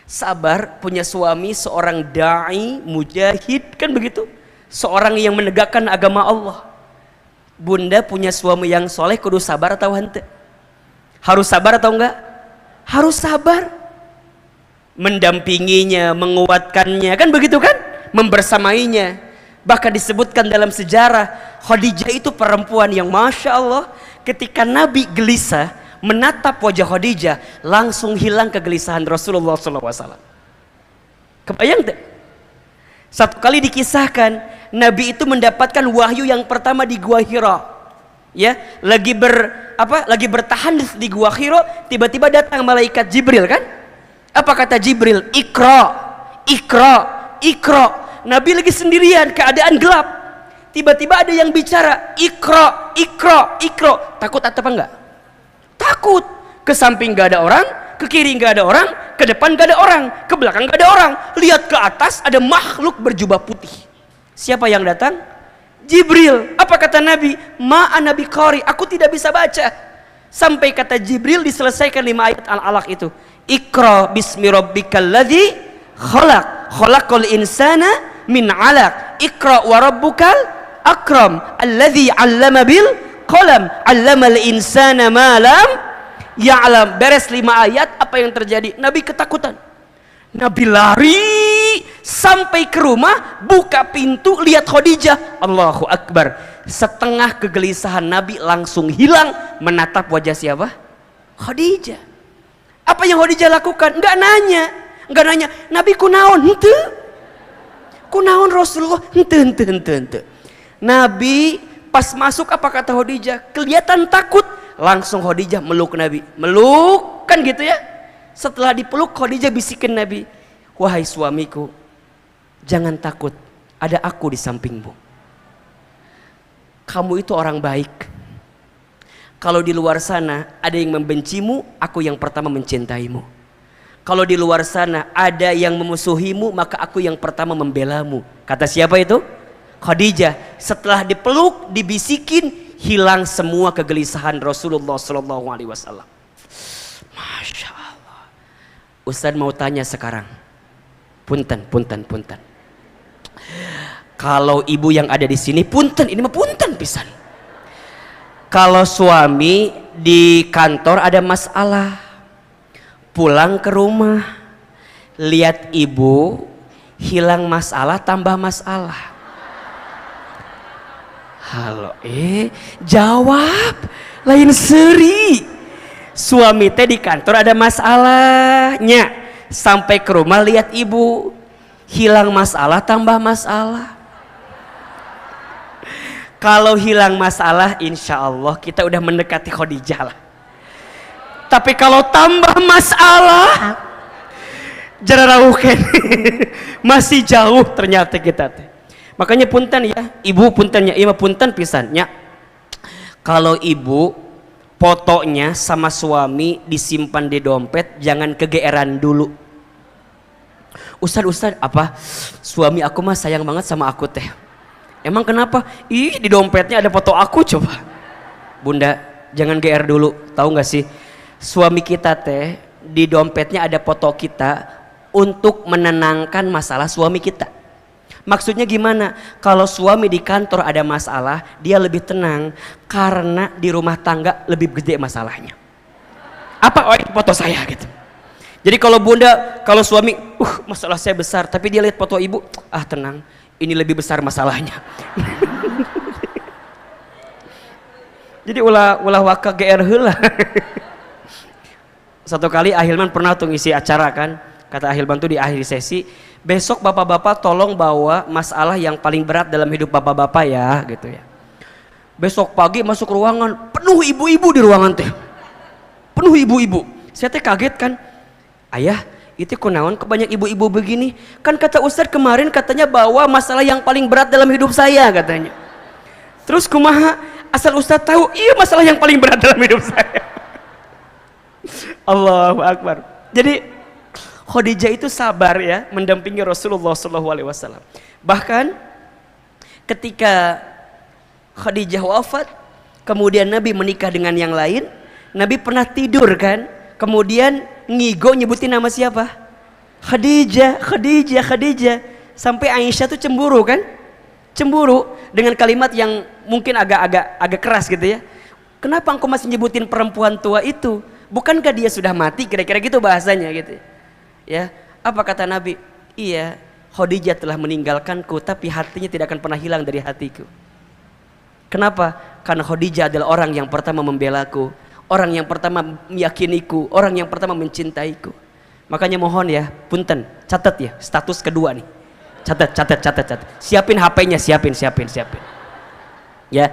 Sabar punya suami seorang da'i, mujahid, kan begitu? Seorang yang menegakkan agama Allah. Bunda punya suami yang soleh, kudu sabar atau hente? Harus sabar atau enggak? Harus sabar. Mendampinginya, menguatkannya, kan begitu kan? Membersamainya. Bahkan disebutkan dalam sejarah, Khadijah itu perempuan yang Masya Allah, ketika Nabi gelisah menatap wajah Khadijah, langsung hilang kegelisahan Rasulullah SAW. Kebayang tak? Satu kali dikisahkan, Nabi itu mendapatkan wahyu yang pertama di Gua Hira. Ya, lagi bertahan di Gua Hira, tiba-tiba datang malaikat Jibril, kan? Apa kata Jibril? Iqra, Iqra, Iqra. Nabi lagi sendirian, keadaan gelap. Tiba-tiba ada yang bicara, Iqra, Iqra, Iqra. Takut atau apa enggak? Takut. Ke samping enggak ada orang, ke kiri enggak ada orang, ke depan enggak ada orang, ke belakang enggak ada orang. Lihat ke atas ada makhluk berjubah putih. Siapa yang datang? Jibril. Apa kata Nabi? Ma'ana biqari, aku tidak bisa baca. Sampai kata Jibril diselesaikan 5 ayat Al-Alaq itu. Iqra bismi rabbikal ladzi khalaq, khalaqal insana min 'alaq. Iqra wa rabbukal akram, alladzi 'allama bil qalam, 'allamal insana ma lam ya'lam. Beres 5 ayat, apa yang terjadi? Nabi ketakutan. Nabi lari sampai ke rumah, buka pintu, lihat Khadijah. Allahu Akbar. Setengah kegelisahan Nabi langsung hilang menatap wajah siapa? Khadijah. Apa yang Khadijah lakukan? Enggak nanya. Nabi kunaon? Henteu. Kunaon Rasulullah? Henteu. Nabi pas masuk, apa kata Khadijah? Kelihatan takut. Langsung Khadijah meluk Nabi. Meluk, kan gitu ya. Setelah dipeluk, Khadijah bisikin Nabi, wahai suamiku, jangan takut, ada aku di sampingmu. Kamu itu orang baik. Kalau di luar sana ada yang membencimu, aku yang pertama mencintaimu. Kalau di luar sana ada yang memusuhimu, maka aku yang pertama membelamu. Kata siapa itu? Khadijah setelah dipeluk, dibisikin, hilang semua kegelisahan Rasulullah Sallallahu Alaihi Wasallam. Masya Allah. Ustaz mau tanya sekarang, punten. Kalau ibu yang ada di sini, punten, ini mah punten pisan. Kalau suami di kantor ada masalah, pulang ke rumah, lihat ibu, hilang masalah, tambah masalah. Halo, jawab, lain seri. Suami teh di kantor ada masalahnya, sampai ke rumah lihat ibu, hilang masalah, tambah masalah. Kalau hilang masalah, insya Allah kita udah mendekati Khadijah lah. Tapi kalau tambah masalah, jararauken, masih jauh ternyata kita teh. Makanya punten ya, ibu puntennya, ima punten pisannya. Kalau ibu fotonya sama suami disimpan di dompet, jangan kegeeran dulu. Ustad, apa? Suami aku mah sayang banget sama aku teh. Emang kenapa? Ih, di dompetnya ada foto aku coba. Bunda, jangan GR dulu. Tahu nggak sih? Suami kita teh di dompetnya ada foto kita untuk menenangkan masalah suami kita. Maksudnya gimana? Kalau suami di kantor ada masalah, dia lebih tenang karena di rumah tangga lebih gede masalahnya. Apa? Oh, ini foto saya gitu. Jadi kalau bunda, kalau suami, masalah saya besar, tapi dia lihat foto ibu, tenang, ini lebih besar masalahnya. Jadi ulah waka GR heula. Satu kali Ahilman pernah tuh ngisi acara kan, kata Ahilman tuh di akhir sesi, besok bapak-bapak tolong bawa masalah yang paling berat dalam hidup bapak-bapak ya, gitu ya. Besok pagi masuk ruangan, penuh ibu-ibu di ruangan teh, penuh ibu-ibu. Saya teh kaget kan, ayah, itu kunaon kebanyak ibu-ibu begini? Kan kata Ustadz kemarin katanya bawa masalah yang paling berat dalam hidup saya katanya. Terus kumaha? Asal Ustadz tahu, iya masalah yang paling berat dalam hidup saya. Allahu Akbar. Jadi Khadijah itu sabar ya mendampingi Rasulullah SAW. Bahkan ketika Khadijah wafat, kemudian Nabi menikah dengan yang lain, Nabi pernah tidur kan, kemudian ngigo nyebutin nama siapa? Khadijah. Sampai Aisyah tuh cemburu kan? Cemburu dengan kalimat yang mungkin agak keras gitu ya. Kenapa engkau masih nyebutin perempuan tua itu? Bukankah dia sudah mati? Kira-kira gitu bahasanya gitu. Ya, apa kata Nabi? Iya, Khadijah telah meninggalkanku, tapi hatinya tidak akan pernah hilang dari hatiku. Kenapa? Karena Khadijah adalah orang yang pertama membelaku, orang yang pertama meyakiniku, orang yang pertama mencintaiku. Makanya mohon ya, punten, catat ya, status kedua nih. Catat. Siapin HP-nya, siapin. Ya.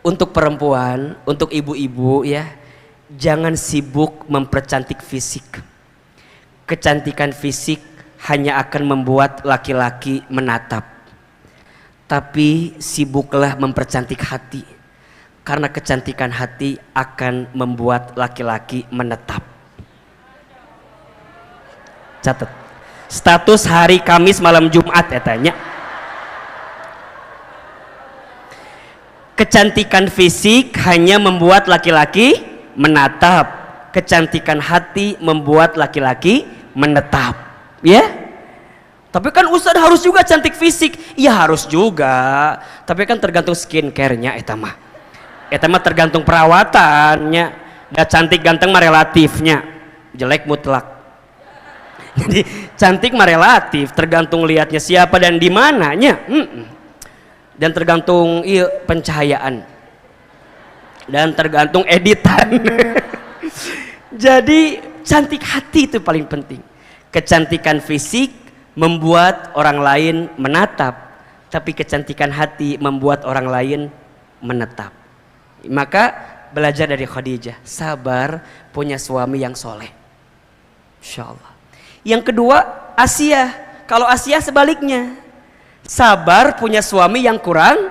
Untuk perempuan, untuk ibu-ibu ya, jangan sibuk mempercantik fisik. Kecantikan fisik hanya akan membuat laki-laki menatap. Tapi sibuklah mempercantik hati. Karena kecantikan hati akan membuat laki-laki menetap. Catat. Status hari Kamis malam Jumat ya tanya. Kecantikan fisik hanya membuat laki-laki menatap. Kecantikan hati membuat laki-laki menetap. Ya? Tapi kan Ustadz harus juga cantik fisik. Iya harus juga. Tapi kan tergantung skincare-nya eta mah. Eta mah tergantung perawatannya. Da cantik ganteng mah relatifnya. Jelek mutlak. Jadi cantik mah relatif, tergantung lihatnya siapa dan di mananya. Dan tergantung pencahayaan. Dan tergantung editan. Jadi cantik hati itu paling penting. Kecantikan fisik membuat orang lain menatap, tapi kecantikan hati membuat orang lain menetap. Maka belajar dari Khadijah, sabar punya suami yang soleh. Insyaallah. Yang kedua, Asia. Kalau Asia sebaliknya, sabar punya suami yang kurang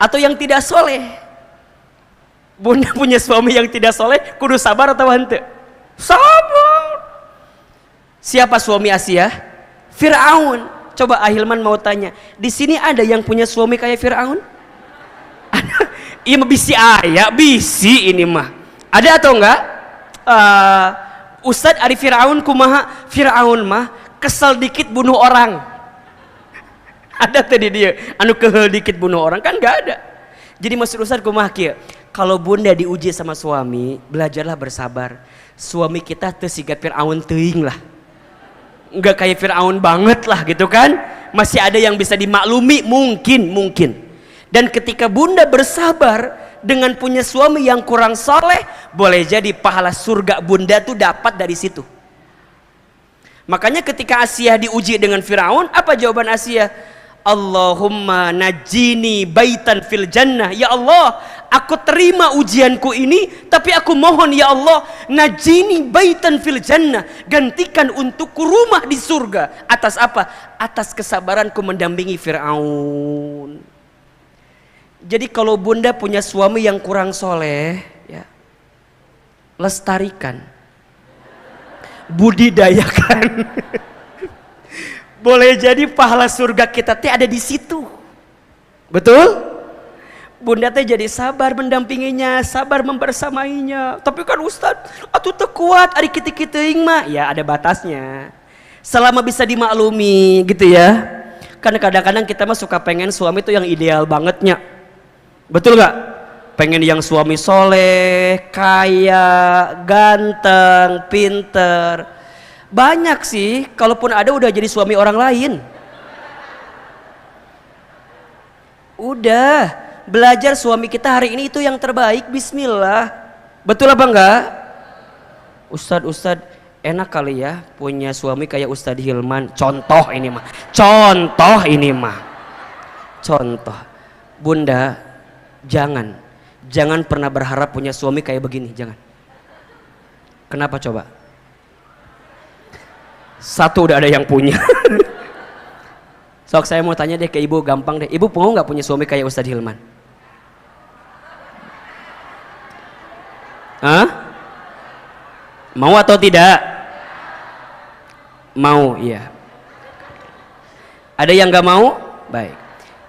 atau yang tidak soleh. Bunda punya suami yang tidak soleh, kudu sabar atau henteu? Sabar. Siapa suami Asia? Fir'aun. Coba Ahilman mau tanya, di sini ada yang punya suami kayak Fir'aun? Ada? Iya bisi ayah, bisi ini mah. Ada atau enggak? Ustadz ari Fir'aun kumaha? Fir'aun mah kesel dikit bunuh orang. Ada tadi dia, anu kehel dikit bunuh orang, kan enggak ada. Jadi maksud Ustadz kumaha kieu? Kalau bunda diuji sama suami, belajarlah bersabar. Suami kita teu siga Fir'aun teuing lah. Enggak kayak Fir'aun banget lah gitu kan. Masih ada yang bisa dimaklumi, mungkin. Dan ketika bunda bersabar dengan punya suami yang kurang soleh, boleh jadi pahala surga bunda tuh dapat dari situ. Makanya ketika Asiyah diuji dengan Fir'aun, apa jawaban Asiyah? Allahumma najini baitan fil jannah. Ya Allah, aku terima ujianku ini, tapi aku mohon ya Allah, najini baitan fil jannah, gantikan untukku rumah di surga. Atas apa? Atas kesabaranku mendampingi Fir'aun. Jadi kalau bunda punya suami yang kurang soleh, ya, lestarikan, budidayakan. Boleh jadi pahala surga kita teh ada di situ. Betul? Bunda teh jadi sabar mendampinginya, sabar membersamainya. Tapi kan Ustadz, atuh teu kuat ari kitu-kitu teuing mah. Ya ada batasnya. Selama bisa dimaklumi gitu ya. Karena kadang-kadang kita mah suka pengen suami tuh yang ideal bangetnya. Betul nggak? Pengen yang suami soleh, kaya, ganteng, pinter. Banyak sih, kalaupun ada udah jadi suami orang lain. Udah, belajar suami kita hari ini itu yang terbaik, bismillah. Betul apa enggak? Ustadz, enak kali ya punya suami kayak Ustadz Hilman. Contoh ini mah. Contoh. Bunda, jangan pernah berharap punya suami kayak begini, jangan. Kenapa coba? Satu udah ada yang punya. Sok saya mau tanya deh ke ibu, gampang deh. Ibu mau nggak punya suami kayak Ustadz Hilman? Hah? Mau atau tidak? Mau, iya. Ada yang nggak mau? Baik.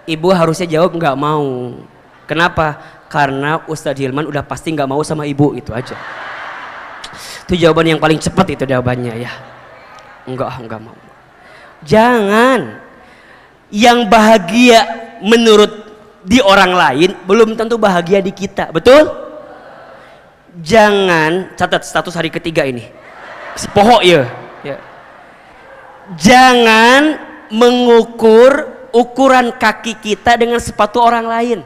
Ibu harusnya jawab nggak mau. Kenapa? Karena Ustadz Hilman udah pasti nggak mau sama ibu, itu aja. Itu jawaban yang paling cepat itu jawabannya ya. Enggak mau. Jangan. Yang bahagia menurut di orang lain belum tentu bahagia di kita, betul? Jangan, catat status hari ketiga ini. Si pohok ya. Jangan mengukur ukuran kaki kita dengan sepatu orang lain.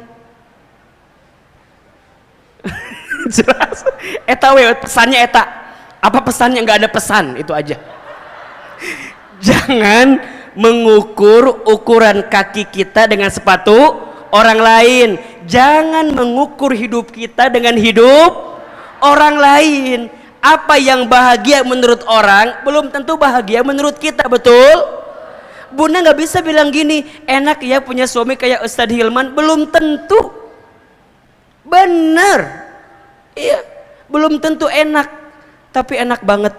Jelas. Eta we pesannya eta. Apa pesannya? Nggak ada pesan, itu aja. Jangan mengukur ukuran kaki kita dengan sepatu orang lain. Jangan mengukur hidup kita dengan hidup orang lain. Apa yang bahagia menurut orang belum tentu bahagia menurut kita, betul? Bunda nggak bisa bilang gini, enak ya punya suami kayak Ustadz Hilman, belum tentu. Bener, iya, belum tentu enak, tapi enak banget.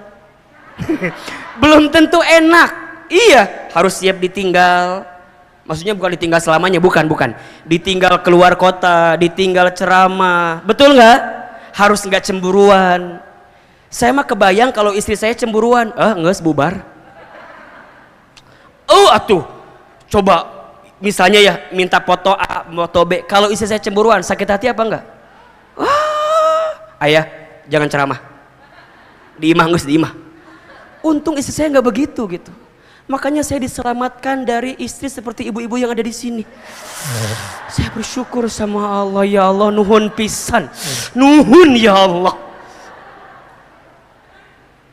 Belum tentu enak, iya, harus siap ditinggal. Maksudnya bukan ditinggal selamanya, bukan. Ditinggal keluar kota, ditinggal ceramah, betul nggak? Harus nggak cemburuan. Saya mah kebayang kalau istri saya cemburuan, nggak bubar. Atuh, coba misalnya ya minta foto A, foto B. Kalau istri saya cemburuan, sakit hati apa enggak? Ayah, jangan ceramah. Diimah. Untung istri saya nggak begitu gitu. Makanya saya diselamatkan dari istri seperti ibu-ibu yang ada di sini. Saya bersyukur sama Allah, ya Allah, nuhun pisan. Nuhun ya Allah.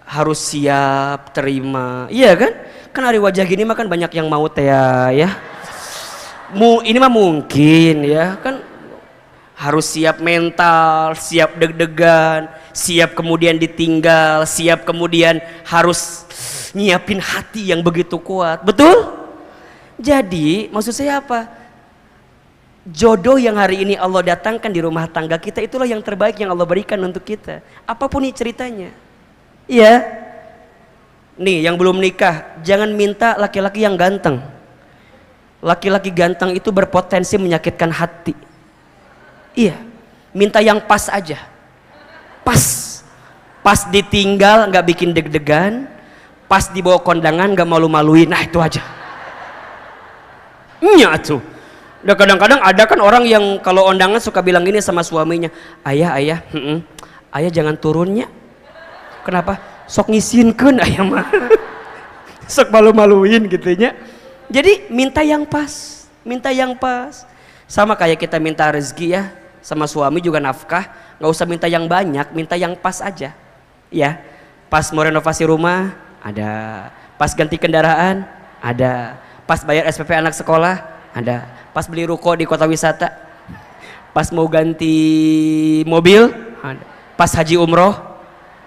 Harus siap terima. Iya kan? Kan hari wajah gini mah kan banyak yang mau teh ya. Ini mah mungkin ya kan, harus siap mental, siap deg-degan, siap kemudian ditinggal, siap kemudian harus nyiapin hati yang begitu kuat, betul? Jadi maksud saya apa? Jodoh yang hari ini Allah datangkan di rumah tangga kita, itulah yang terbaik yang Allah berikan untuk kita. Apapun nih ceritanya. Iya. Nih yang belum nikah, jangan minta laki-laki yang ganteng. Laki-laki ganteng itu berpotensi menyakitkan hati. Iya, minta yang pas aja. Pas ditinggal nggak bikin deg-degan, pas dibawa kondangan nggak malu-maluin. Nah itu aja. Iya tuh. Dan kadang-kadang ada kan orang yang kalau undangan suka bilang gini sama suaminya, ayah jangan turunnya. Kenapa? Sok ngisinkeun ayah mah. Sok malu-maluin gitunya. Jadi minta yang pas, sama kayak kita minta rezeki ya, sama suami juga nafkah, nggak usah minta yang banyak, minta yang pas aja. Ya, pas mau renovasi rumah ada, pas ganti kendaraan ada, pas bayar SPP anak sekolah ada, pas beli ruko di kota wisata, pas mau ganti mobil ada, pas haji umroh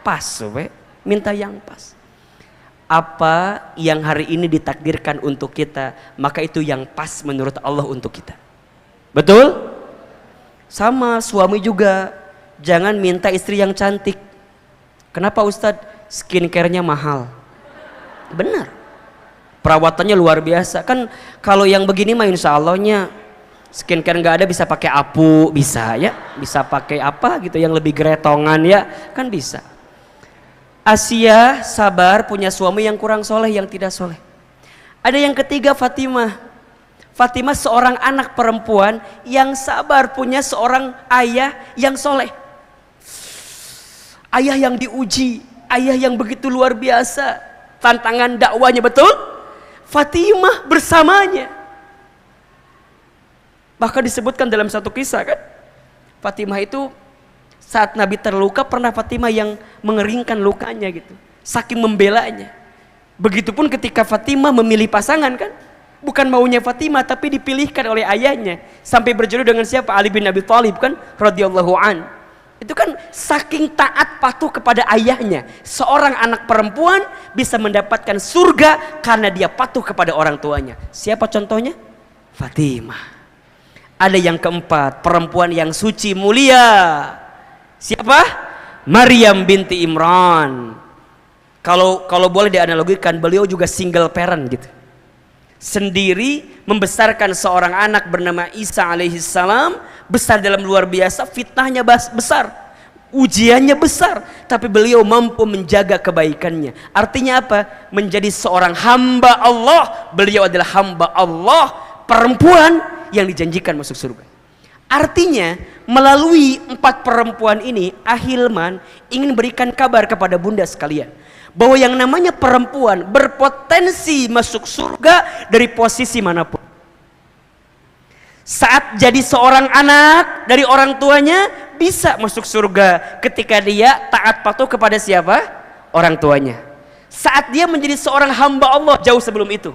pas, minta yang pas. Apa yang hari ini ditakdirkan untuk kita, maka itu yang pas menurut Allah untuk kita. Betul? Sama suami juga, jangan minta istri yang cantik. Kenapa Ustadz? Skincare-nya mahal. Benar, perawatannya luar biasa. Kan kalau yang begini mah insya Allahnya skincare nggak ada, bisa pakai apu, bisa ya, bisa pakai apa gitu yang lebih geretongan ya, kan bisa. Asia sabar punya suami yang kurang soleh, yang tidak soleh. Ada yang ketiga Fatimah. Fatimah seorang anak perempuan yang sabar punya seorang ayah yang soleh. Ayah yang diuji, ayah yang begitu luar biasa. Tantangan dakwanya, betul? Fatimah bersamanya. Bahkan disebutkan dalam satu kisah kan, Fatimah itu saat Nabi terluka pernah Fatimah yang mengeringkan lukanya gitu, saking membelanya. Begitupun ketika Fatimah memilih pasangan kan, bukan maunya Fatimah tapi dipilihkan oleh ayahnya, sampai berjodoh dengan siapa? Ali bin Abi Thalib kan, radhiyallahu an. Itu kan saking taat patuh kepada ayahnya. Seorang anak perempuan bisa mendapatkan surga karena dia patuh kepada orang tuanya. Siapa contohnya? Fatimah. Ada yang keempat, perempuan yang suci mulia. Siapa? Maryam binti Imran. Kalau boleh dianalogikan, beliau juga single parent gitu. Sendiri membesarkan seorang anak bernama Isa alaihissalam, besar dalam luar biasa, fitnahnya besar, ujiannya besar, tapi beliau mampu menjaga kebaikannya. Artinya apa? Menjadi seorang hamba Allah. Beliau adalah hamba Allah, perempuan yang dijanjikan masuk surga. Artinya melalui 4 perempuan ini, Ahilman ingin berikan kabar kepada bunda sekalian bahwa yang namanya perempuan berpotensi masuk surga dari posisi manapun. Saat jadi seorang anak dari orang tuanya bisa masuk surga ketika dia taat patuh kepada siapa? Orang tuanya. Saat dia menjadi seorang hamba Allah jauh sebelum itu,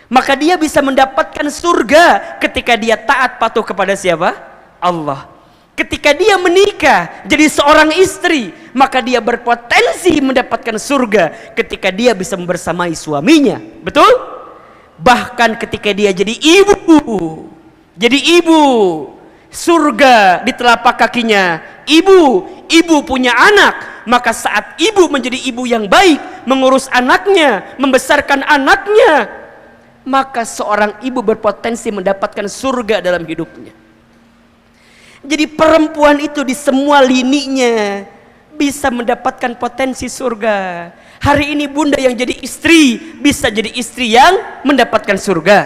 maka dia bisa mendapatkan surga ketika dia taat patuh kepada siapa? Allah. Ketika dia menikah jadi seorang istri, maka dia berpotensi mendapatkan surga ketika dia bisa membersamai suaminya. Betul? Bahkan ketika dia jadi ibu, surga di telapak kakinya. Ibu punya anak, maka saat ibu menjadi ibu yang baik, mengurus anaknya, membesarkan anaknya, maka seorang ibu berpotensi mendapatkan surga dalam hidupnya. Jadi perempuan itu di semua lininya bisa mendapatkan potensi surga. Hari ini bunda yang jadi istri bisa jadi istri yang mendapatkan surga.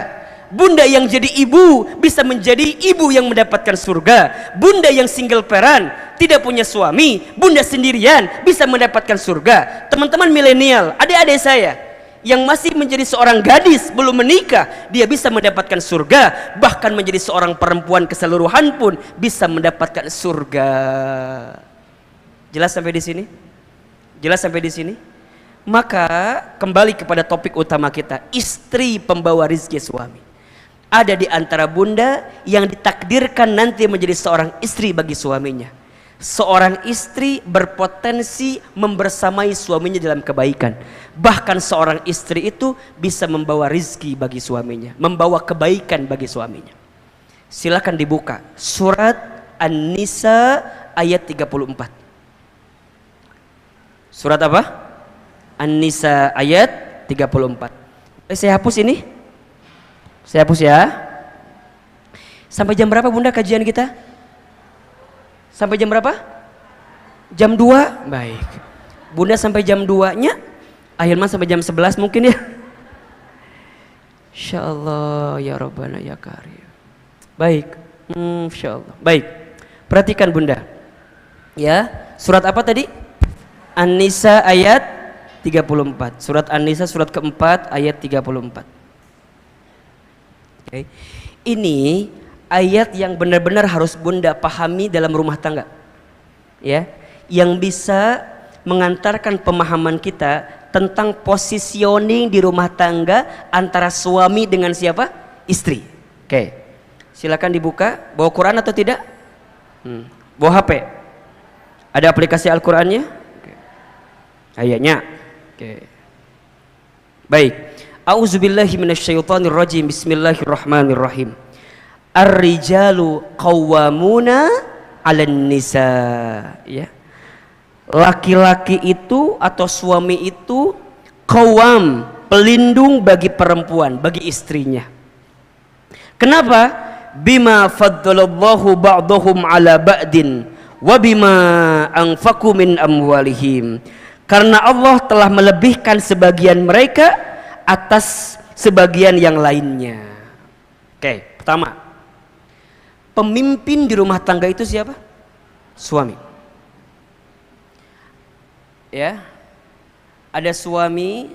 Bunda yang jadi ibu bisa menjadi ibu yang mendapatkan surga. Bunda yang single parent, tidak punya suami, bunda sendirian bisa mendapatkan surga. Teman-teman milenial, adik-adik saya yang masih menjadi seorang gadis belum menikah, dia bisa mendapatkan surga. Bahkan menjadi seorang perempuan keseluruhan pun bisa mendapatkan surga. Jelas sampai di sini? Jelas sampai di sini? Maka kembali kepada topik utama kita, istri pembawa rizki suami. Ada di antara bunda yang ditakdirkan nanti menjadi seorang istri bagi suaminya. Seorang istri berpotensi membersamai suaminya dalam kebaikan. Bahkan seorang istri itu bisa membawa rizki bagi suaminya, membawa kebaikan bagi suaminya. Silakan dibuka surat An-Nisa ayat 34. Surat apa? An-Nisa ayat 34. Saya hapus ini. Saya hapus ya. Sampai jam berapa Bunda kajian kita? Sampai jam berapa? Jam 2? Baik. Bunda sampai jam 2-nya, Ahilman sampai jam 11 mungkin ya. Insyaallah ya Rabbana ya Karim. Baik. Insyaallah. Baik. Perhatikan Bunda. Ya, surat apa tadi? An-Nisa ayat 34. Surat An-Nisa surat keempat ayat 34. Okay. Ini ayat yang benar-benar harus Bunda pahami dalam rumah tangga. Ya, yang bisa mengantarkan pemahaman kita tentang positioning di rumah tangga antara suami dengan siapa? Istri. Oke. Silakan dibuka. Bawa Quran atau tidak? Bawa HP. Ada aplikasi Al-Qur'annya? Oke. Ayatnya. Oke. Baik. A'udzubillahi minasyaitonirrajim. Bismillahirrahmanirrahim. Ar-rijalu qawwamuna 'alan nisa. Ya. Laki-laki itu atau suami itu qawwam, pelindung bagi perempuan, bagi istrinya. Kenapa? Bima faddalallahu ba'dahum 'ala ba'din wa bima anfaqu min amwalihim. Karena Allah telah melebihkan sebagian mereka atas sebagian yang lainnya. Oke, pertama, pemimpin di rumah tangga itu siapa? Suami. Ya, ada suami,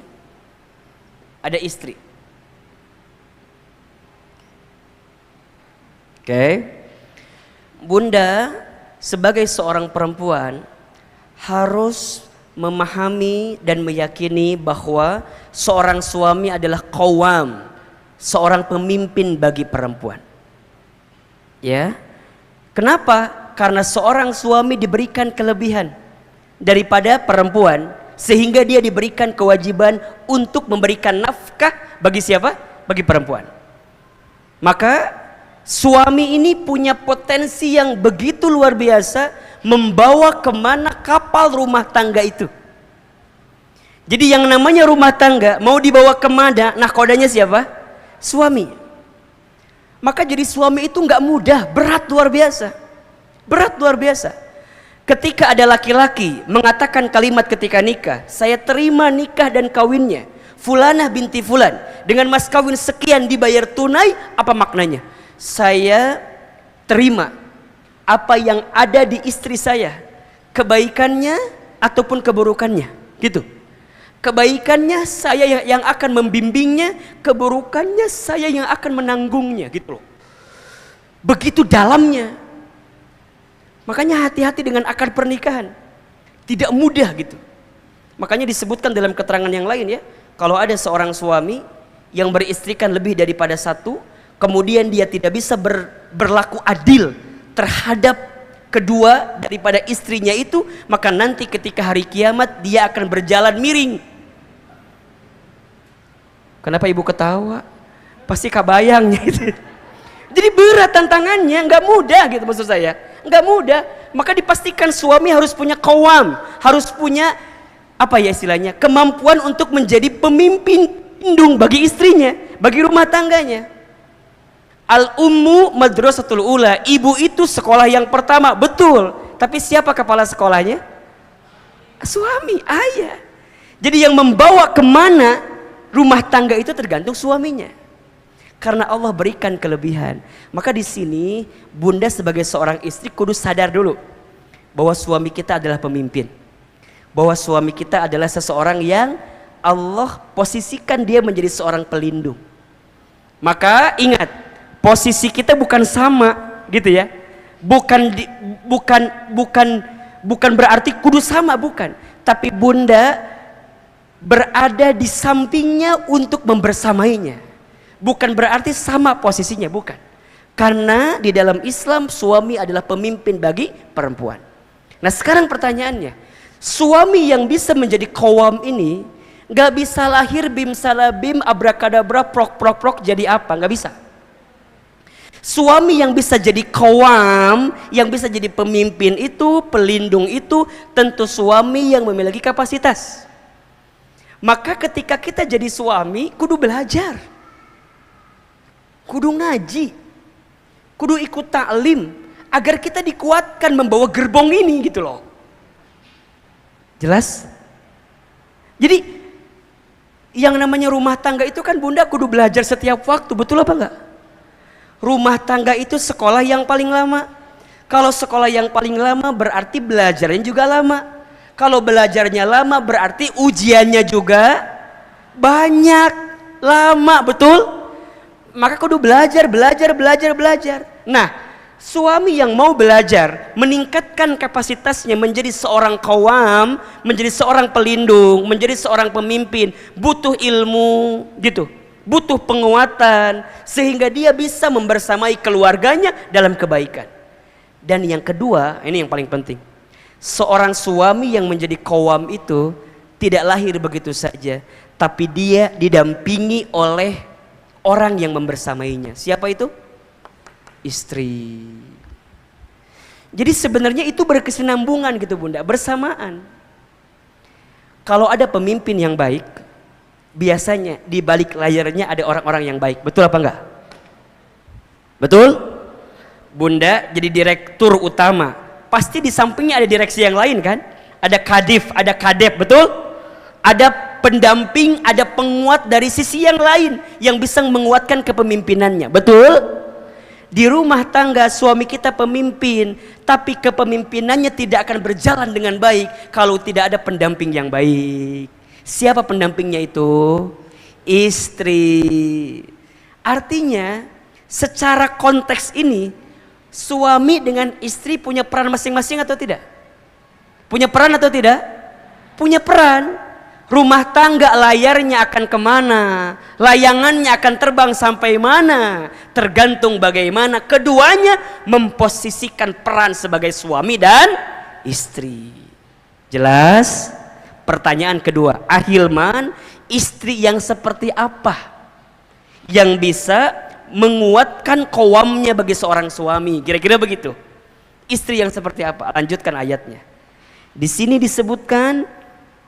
ada istri. Oke. Bunda sebagai seorang perempuan harus memahami dan meyakini bahwa seorang suami adalah qawwam, seorang pemimpin bagi perempuan. Ya. Kenapa? Karena seorang suami diberikan kelebihan daripada perempuan, sehingga dia diberikan kewajiban untuk memberikan nafkah bagi siapa? Bagi perempuan. Maka suami ini punya potensi yang begitu luar biasa membawa kemana kapal rumah tangga itu. Jadi yang namanya rumah tangga mau dibawa kemana, nahkodanya siapa? Suami. Maka jadi suami itu nggak mudah, berat luar biasa. Berat luar biasa. Ketika ada laki-laki mengatakan kalimat ketika nikah, saya terima nikah dan kawinnya Fulanah binti Fulan dengan mas kawin sekian dibayar tunai, apa maknanya? Saya terima apa yang ada di istri saya, kebaikannya ataupun keburukannya, gitu. Kebaikannya saya yang akan membimbingnya, keburukannya saya yang akan menanggungnya, gitu loh. Begitu dalamnya. Makanya hati-hati dengan akad pernikahan. Tidak mudah gitu. Makanya disebutkan dalam keterangan yang lain ya, kalau ada seorang suami yang beristrikan lebih daripada satu, kemudian dia tidak bisa berlaku adil terhadap kedua daripada istrinya itu, maka nanti ketika hari kiamat dia akan berjalan miring. Kenapa ibu ketawa? Pasti kabayangnya itu. Jadi berat tantangannya, nggak mudah gitu maksud saya, nggak mudah. Maka dipastikan suami harus punya qawwam, harus punya apa ya istilahnya, kemampuan untuk menjadi pemimpin indung bagi istrinya, bagi rumah tangganya. Al-ummu madrasatul ula, ibu itu sekolah yang pertama, betul. Tapi siapa kepala sekolahnya? Suami, ayah. Jadi yang membawa kemana rumah tangga itu tergantung suaminya. Karena Allah berikan kelebihan. Maka di sini bunda sebagai seorang istri kudu sadar dulu bahwa suami kita adalah pemimpin, bahwa suami kita adalah seseorang yang Allah posisikan dia menjadi seorang pelindung. Maka ingat, posisi kita bukan sama gitu ya, bukan berarti kudu sama, bukan, tapi bunda berada di sampingnya untuk membersamainya. Bukan berarti sama posisinya, bukan. Karena di dalam Islam suami adalah pemimpin bagi perempuan. Nah sekarang pertanyaannya, suami yang bisa menjadi qawwam ini gak bisa lahir bim salabim abrakadabra prok prok prok jadi apa, gak bisa. Suami yang bisa jadi qawwam, yang bisa jadi pemimpin itu, pelindung itu, tentu suami yang memiliki kapasitas. Maka ketika kita jadi suami kudu belajar. kudu ngaji, kudu ikut taklim agar kita dikuatkan membawa gerbong ini gitu loh. Jelas? Jadi yang namanya rumah tangga itu kan bunda kudu belajar setiap waktu, betul apa enggak? Rumah tangga itu sekolah yang paling lama. Kalau sekolah yang paling lama berarti belajarnya juga lama. Kalau belajarnya lama berarti ujiannya juga banyak, lama, betul? Maka kudu belajar. Nah, suami yang mau belajar, meningkatkan kapasitasnya menjadi seorang qawam, menjadi seorang pelindung, menjadi seorang pemimpin, butuh ilmu gitu, butuh penguatan sehingga dia bisa membersamai keluarganya dalam kebaikan. Dan yang kedua, ini yang paling penting, seorang suami yang menjadi qawam itu tidak lahir begitu saja, tapi dia didampingi oleh orang yang membersamainya. Siapa itu? Istri. Jadi sebenarnya itu berkesinambungan gitu bunda, bersamaan. Kalau ada pemimpin yang baik, biasanya di balik layarnya ada orang-orang yang baik. Betul apa enggak? Betul? Bunda jadi direktur utama, pasti di sampingnya ada direksi yang lain kan? Ada kadif, ada kadep, betul? Ada pendamping, ada penguat dari sisi yang lain yang bisa menguatkan kepemimpinannya, betul? Di rumah tangga suami kita pemimpin, tapi kepemimpinannya tidak akan berjalan dengan baik kalau tidak ada pendamping yang baik. Siapa pendampingnya itu? Istri. Artinya secara konteks ini suami dengan istri punya peran masing-masing atau tidak? Punya peran atau tidak? Punya peran. Rumah tangga layarnya akan kemana, layangannya akan terbang sampai mana, tergantung bagaimana keduanya memposisikan peran sebagai suami dan istri. Jelas? Pertanyaan kedua, Ahilman, istri yang seperti apa yang bisa menguatkan qawamnya bagi seorang suami? Kira-kira begitu. Istri yang seperti apa? Lanjutkan ayatnya. Di sini disebutkan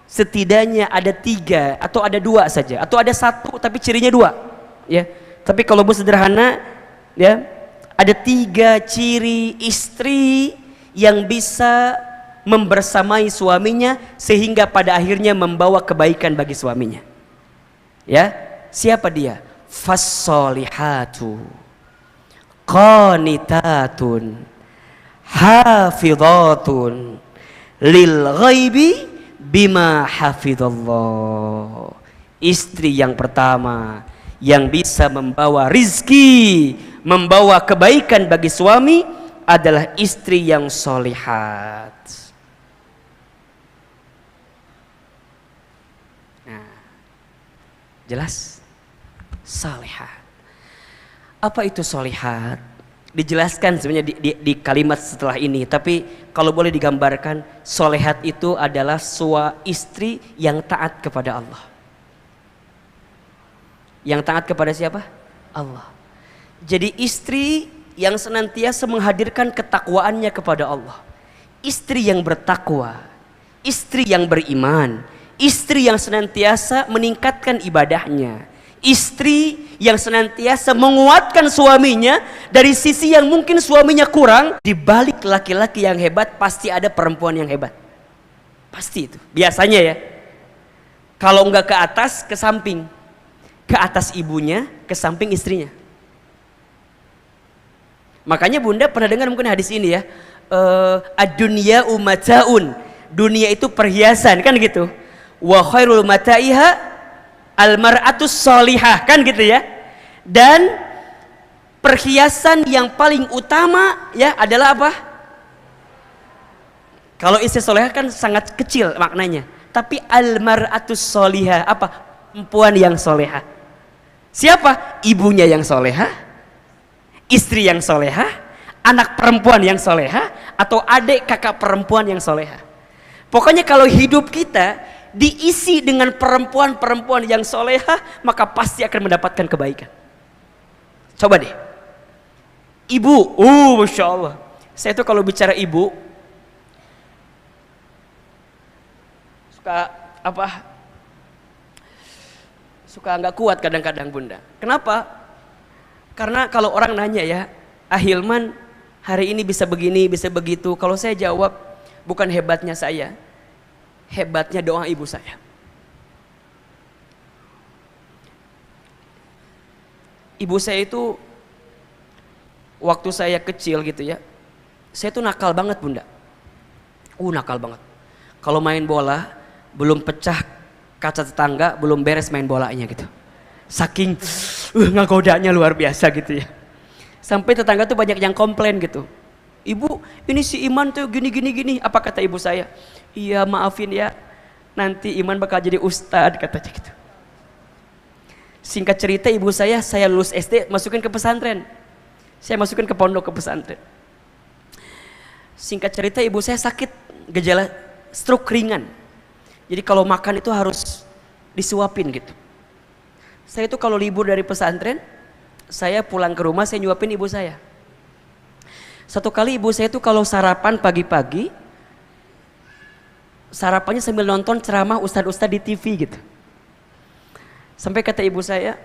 setidaknya ada 3 atau ada 2 saja, atau ada 1 tapi cirinya 2 ya. Tapi kalau sederhana ya, ada 3 ciri istri yang bisa membersamai suaminya sehingga pada akhirnya membawa kebaikan bagi suaminya. Ya, siapa dia? Fassolihatu qanitatun hafidhatun lil ghaibi bima hafidhallah. Istri yang pertama yang bisa membawa rizki, membawa kebaikan bagi suami adalah istri yang solihat. Nah, jelas? Solihat. Apa itu solihat? Dijelaskan sebenarnya di kalimat setelah ini, tapi kalau boleh digambarkan, solehat itu adalah istri yang taat kepada Allah. Yang taat kepada siapa? Allah. Jadi istri yang senantiasa menghadirkan ketakwaannya kepada Allah, istri yang bertakwa, istri yang beriman, istri yang senantiasa meningkatkan ibadahnya, istri yang senantiasa menguatkan suaminya dari sisi yang mungkin suaminya kurang. Di balik laki-laki yang hebat pasti ada perempuan yang hebat, pasti itu biasanya ya. Kalau enggak ke atas, ke samping, ke atas ibunya, ke samping istrinya. Makanya bunda pernah dengar mungkin hadis ini ya, ad-dunya umataun, dunia itu perhiasan kan gitu, wa khairul mataiha almar'atus solihah kan gitu ya. Dan perhiasan yang paling utama ya adalah apa? Kalau istri solihah kan sangat kecil maknanya, tapi almar'atus solihah apa? Perempuan yang solehah. Siapa? Ibunya yang solehah, istri yang solehah, anak perempuan yang solehah, atau adik kakak perempuan yang solehah. Pokoknya kalau hidup kita diisi dengan perempuan-perempuan yang solehah, maka pasti akan mendapatkan kebaikan. Coba deh, ibu, masya Allah, saya tuh kalau bicara ibu suka suka nggak kuat kadang-kadang bunda. Kenapa? Karena kalau orang nanya ya, Ahilman hari ini bisa begini, bisa begitu. Kalau saya jawab, bukan hebatnya saya, hebatnya doa ibu saya. Ibu saya itu waktu saya kecil gitu ya, saya tuh nakal banget bunda. Nakal banget. Kalau main bola, belum pecah kaca tetangga, belum beres main bolanya gitu. Saking ngagodanya luar biasa gitu ya. Sampai tetangga tuh banyak yang komplain gitu. Ibu, ini si Iman tuh gini. Apa kata ibu saya? Iya maafin ya, nanti Iman bakal jadi ustadz katanya gitu. Singkat cerita ibu saya lulus SD masukin ke pesantren. Saya masukin ke pondok ke pesantren. Singkat cerita ibu saya sakit gejala stroke ringan. Jadi kalau makan itu harus disuapin gitu. Saya itu kalau libur dari pesantren, saya pulang ke rumah saya nyuapin ibu saya. Satu kali ibu saya itu kalau sarapan pagi-pagi, sarapannya sambil nonton ceramah ustadz-ustadz di TV gitu. Sampai kata ibu saya,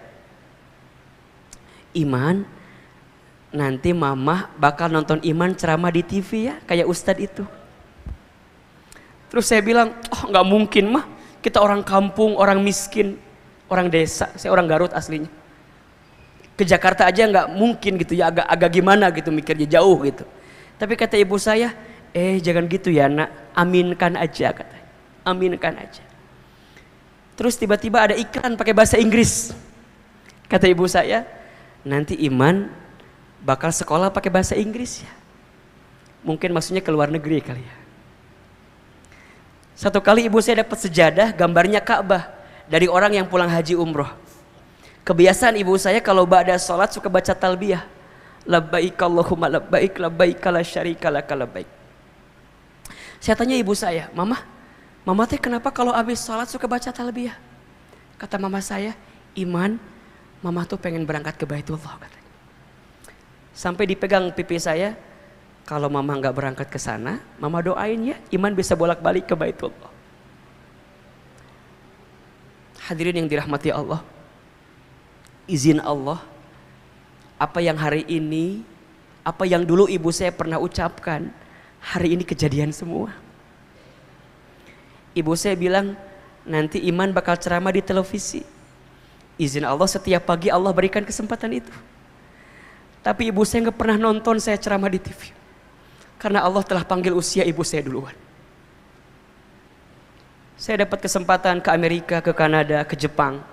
Iman, nanti mama bakal nonton Iman ceramah di TV ya, kayak ustadz itu. Terus saya bilang, nggak mungkin mah, kita orang kampung, orang miskin, orang desa, saya orang Garut aslinya. Ke Jakarta aja nggak mungkin gitu ya, agak gimana gitu mikirnya jauh gitu. Tapi kata ibu saya, jangan gitu ya nak, aminkan aja katanya, aminkan aja. Terus tiba-tiba ada iklan pakai bahasa Inggris. Kata ibu saya, nanti Iman bakal sekolah pakai bahasa Inggris ya. Mungkin maksudnya ke luar negeri kali ya. Satu kali ibu saya dapat sejadah gambarnya Ka'bah dari orang yang pulang haji umroh. Kebiasaan ibu saya kalau ba'da sholat suka baca talbiyah. Labbaik Allahumma labbaik, labbaik la syarika laka labbaik. Saya tanya ibu saya, Mama teh kenapa kalau habis sholat suka baca talbiyah? Kata mama saya, Iman, mama tuh pengen berangkat ke Baitullah katanya. Sampai dipegang pipi saya, kalau mama nggak berangkat ke sana, mama doain ya, Iman bisa bolak-balik ke Baitullah. Hadirin yang dirahmati Allah, izin Allah, apa yang hari ini, apa yang dulu ibu saya pernah ucapkan, hari ini kejadian semua. Ibu saya bilang, nanti Iman bakal ceramah di televisi. Izin Allah setiap pagi Allah berikan kesempatan itu. Tapi ibu saya nggak pernah nonton saya ceramah di TV. Karena Allah telah panggil usia ibu saya duluan. Saya dapat kesempatan ke Amerika, ke Kanada, ke Jepang.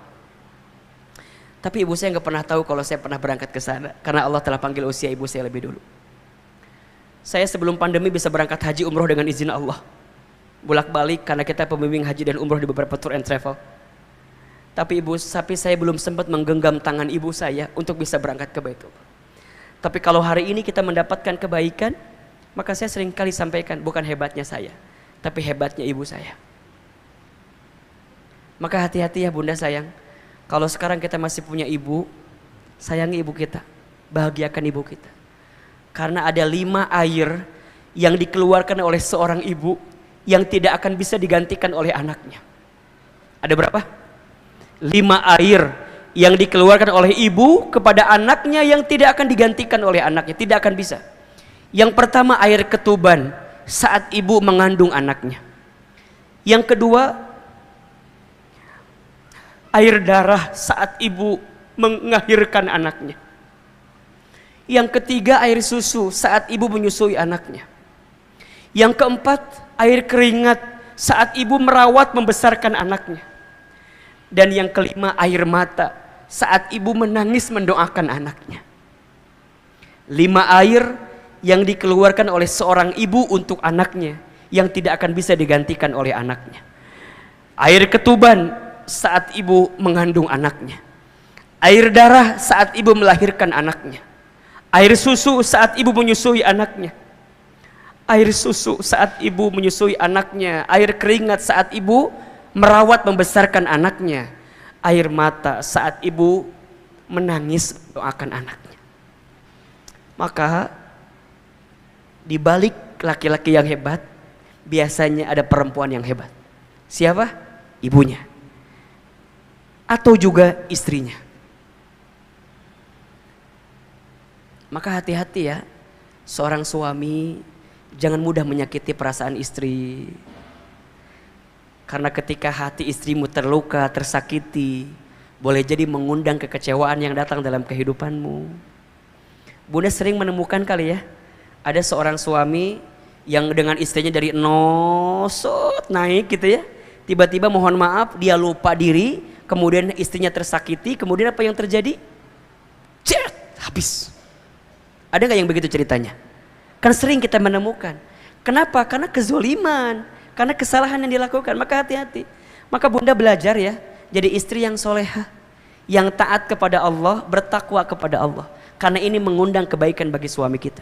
Tapi ibu saya nggak pernah tahu kalau saya pernah berangkat ke sana. Karena Allah telah panggil usia ibu saya lebih dulu. Saya sebelum pandemi bisa berangkat haji umroh dengan izin Allah. Bolak-balik karena kita pembimbing haji dan umroh di beberapa tour and travel. Tapi saya belum sempat menggenggam tangan ibu saya untuk bisa berangkat ke Baitullah. Tapi kalau hari ini kita mendapatkan kebaikan, maka saya sering kali sampaikan bukan hebatnya saya, tapi hebatnya ibu saya. Maka hati-hati ya bunda sayang. Kalau sekarang kita masih punya ibu, sayangi ibu kita, bahagiakan ibu kita. Karena ada 5 air yang dikeluarkan oleh seorang ibu yang tidak akan bisa digantikan oleh anaknya. Ada berapa? 5 air yang dikeluarkan oleh ibu kepada anaknya yang tidak akan digantikan oleh anaknya, tidak akan bisa. Yang pertama air ketuban saat ibu mengandung anaknya. Yang kedua air darah saat ibu mengakhirkan anaknya. Yang ketiga air susu saat ibu menyusui anaknya. Yang keempat air keringat saat ibu merawat membesarkan anaknya. Dan yang kelima air mata saat ibu menangis mendoakan anaknya. 5 air yang dikeluarkan oleh seorang ibu untuk anaknya yang tidak akan bisa digantikan oleh anaknya. Air ketuban saat ibu mengandung anaknya. Air darah saat ibu melahirkan anaknya. Air susu saat ibu menyusui anaknya. Air susu saat ibu menyusui anaknya. Air keringat saat ibu merawat membesarkan anaknya. Air mata saat ibu menangis mendoakan anaknya. Maka di balik laki-laki yang hebat, biasanya ada perempuan yang hebat. Siapa? Ibunya. Atau juga istrinya. Maka hati-hati ya, seorang suami jangan mudah menyakiti perasaan istri. Karena ketika hati istrimu terluka, tersakiti, boleh jadi mengundang kekecewaan yang datang dalam kehidupanmu. Bunda sering menemukan kali ya, ada seorang suami yang dengan istrinya dari nosot naik gitu ya, tiba-tiba mohon maaf dia lupa diri, kemudian istrinya tersakiti, kemudian apa yang terjadi? Cet, habis. Ada nggak yang begitu ceritanya? Kan sering kita menemukan. Kenapa? Karena kezoliman, karena kesalahan yang dilakukan. Maka hati-hati. Maka bunda belajar ya, jadi istri yang solehah, yang taat kepada Allah, bertakwa kepada Allah. Karena ini mengundang kebaikan bagi suami kita.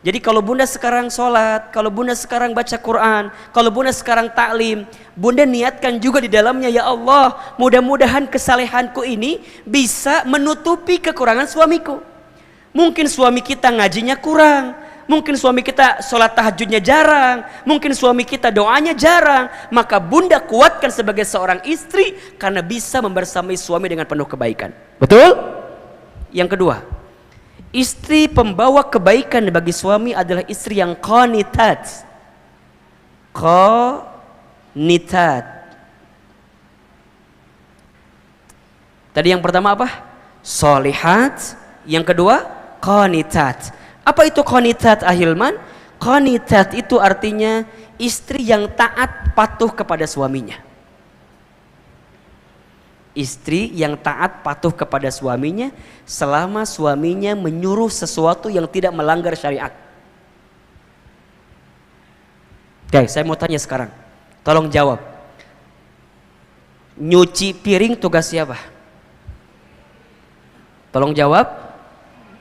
Jadi kalau bunda sekarang sholat, kalau bunda sekarang baca Quran, kalau bunda sekarang taklim, bunda niatkan juga di dalamnya, ya Allah, mudah-mudahan kesalehanku ini bisa menutupi kekurangan suamiku. Mungkin suami kita ngajinya kurang, mungkin suami kita sholat tahajudnya jarang, mungkin suami kita doanya jarang. Maka bunda kuatkan sebagai seorang istri karena bisa membersamai suami dengan penuh kebaikan. Betul? Yang kedua, istri pembawa kebaikan bagi suami adalah istri yang qanitat. Qanitat. Tadi yang pertama apa? Solihat. Yang kedua qanitat. Apa itu qanitat, Ahilman? Qanitat itu artinya istri yang taat patuh kepada suaminya. Istri yang taat patuh kepada suaminya selama suaminya menyuruh sesuatu yang tidak melanggar syariat. Oke, saya mau tanya sekarang. Tolong jawab. Nyuci piring tugas siapa? Tolong jawab.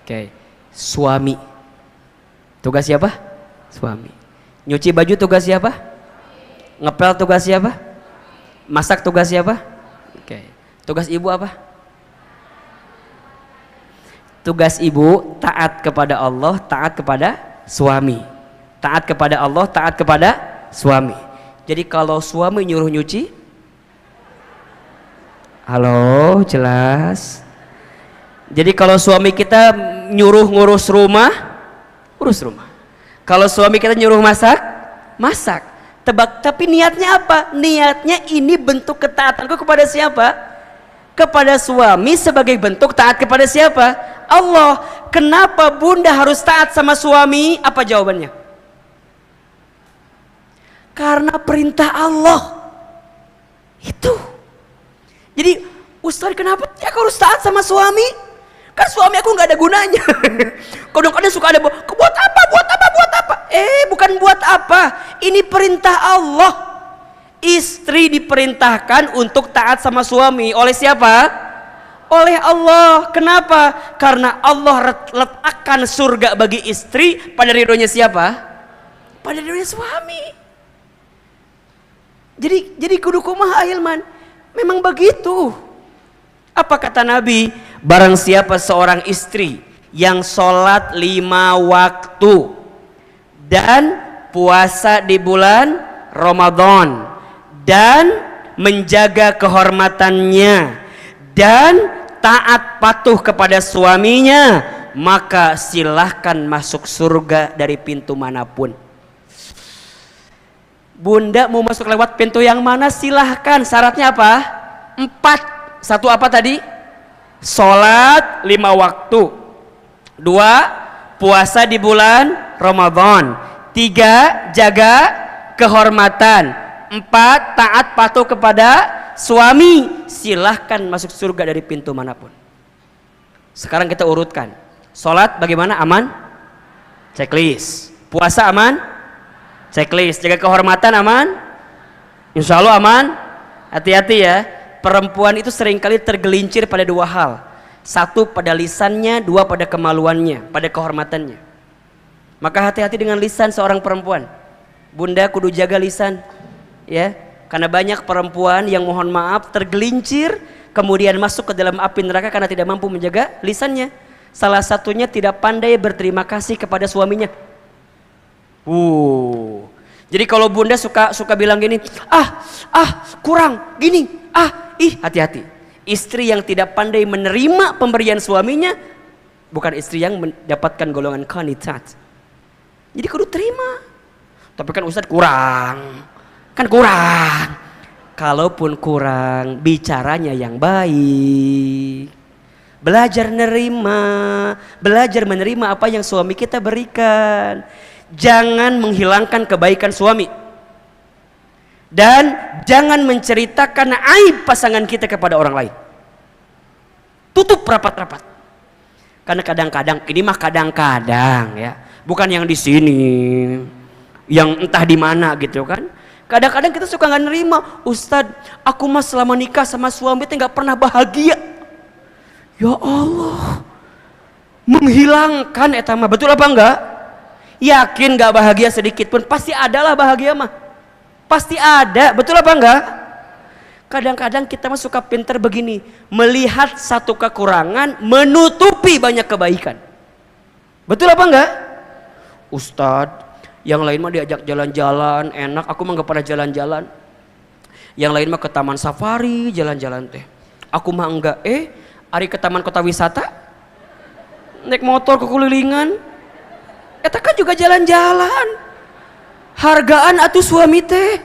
Oke, suami. Tugas siapa? Suami. Nyuci baju tugas siapa? Ngepel tugas siapa? Masak tugas siapa? Oke. Tugas ibu apa? Tugas ibu taat kepada Allah, taat kepada suami. Taat kepada Allah, taat kepada suami. Jadi kalau suami nyuruh nyuci, halo, jelas. Jadi kalau suami kita nyuruh ngurus rumah, urus rumah. Kalau suami kita nyuruh masak, masak. Tebak, tapi niatnya apa? Niatnya ini bentuk ketaatanku kepada siapa? Kepada suami sebagai bentuk taat kepada siapa? Allah. Kenapa bunda harus taat sama suami? Apa jawabannya? Karena perintah Allah. Itu. Jadi, Ustaz, kenapa aku harus taat sama suami? Kan suami aku nggak ada gunanya. Kadang-kadang suka ada buat apa? Bukan buat apa. Ini perintah Allah. Istri diperintahkan untuk taat sama suami. Oleh siapa? Oleh Allah. Kenapa? Karena Allah letakkan surga bagi istri pada ridhonya siapa? Pada ridhonya suami. Jadi kudu kumaha Ahilman. Memang begitu. Apa kata Nabi? Barang siapa seorang istri yang sholat 5 waktu dan puasa di bulan Ramadan dan menjaga kehormatannya dan taat patuh kepada suaminya, maka silahkan masuk surga dari pintu manapun. Bunda mau masuk lewat pintu yang mana? Silahkan. Syaratnya apa? 4. Satu apa tadi? Sholat 5 waktu. 2. Puasa di bulan Ramadan. 3. Jaga kehormatan. 4. Taat patuh kepada suami. Silahkan masuk surga dari pintu manapun. Sekarang kita urutkan. Sholat bagaimana? Aman? Checklist. Puasa aman? Checklist. Jaga kehormatan aman? Insya Allah aman? Hati-hati ya. Perempuan itu seringkali tergelincir pada 2 hal. 1 pada lisannya, 2 pada kemaluannya, pada kehormatannya. Maka hati-hati dengan lisan seorang perempuan. Bunda kudu jaga lisan, ya. Karena banyak perempuan yang mohon maaf tergelincir, kemudian masuk ke dalam api neraka karena tidak mampu menjaga lisannya. Salah satunya tidak pandai berterima kasih kepada suaminya. Jadi kalau bunda suka bilang gini, kurang, gini, hati-hati. Istri yang tidak pandai menerima pemberian suaminya, bukan istri yang mendapatkan golongan qanitat. Jadi kudu terima. Tapi kan Ustadz kurang. Kan kurang. Kalaupun kurang, bicaranya yang baik. Belajar menerima apa yang suami kita berikan. Jangan menghilangkan kebaikan suami. Dan jangan menceritakan aib pasangan kita kepada orang lain. Tutup rapat-rapat. Karena kadang-kadang, ini mah kadang-kadang ya, bukan yang di sini, yang entah di mana gitu kan. Kadang-kadang kita suka nggak nerima, Ustadz, aku mah selama nikah sama suami itu nggak pernah bahagia. Ya Allah, menghilangkan etama, betul apa enggak? Yakin nggak bahagia sedikit pun, pasti adalah bahagia mah, pasti ada, betul apa enggak? Kadang-kadang kita mah suka pinter begini, melihat satu kekurangan menutupi banyak kebaikan, betul apa enggak? Ustadz, yang lain mah diajak jalan-jalan enak, aku mah nggak pernah jalan-jalan. Yang lain mah ke taman safari jalan-jalan teh, aku mah enggak. Ari ke taman kota wisata naik motor kekulilingan, eta kan juga jalan-jalan, hargaan atuh suami teh.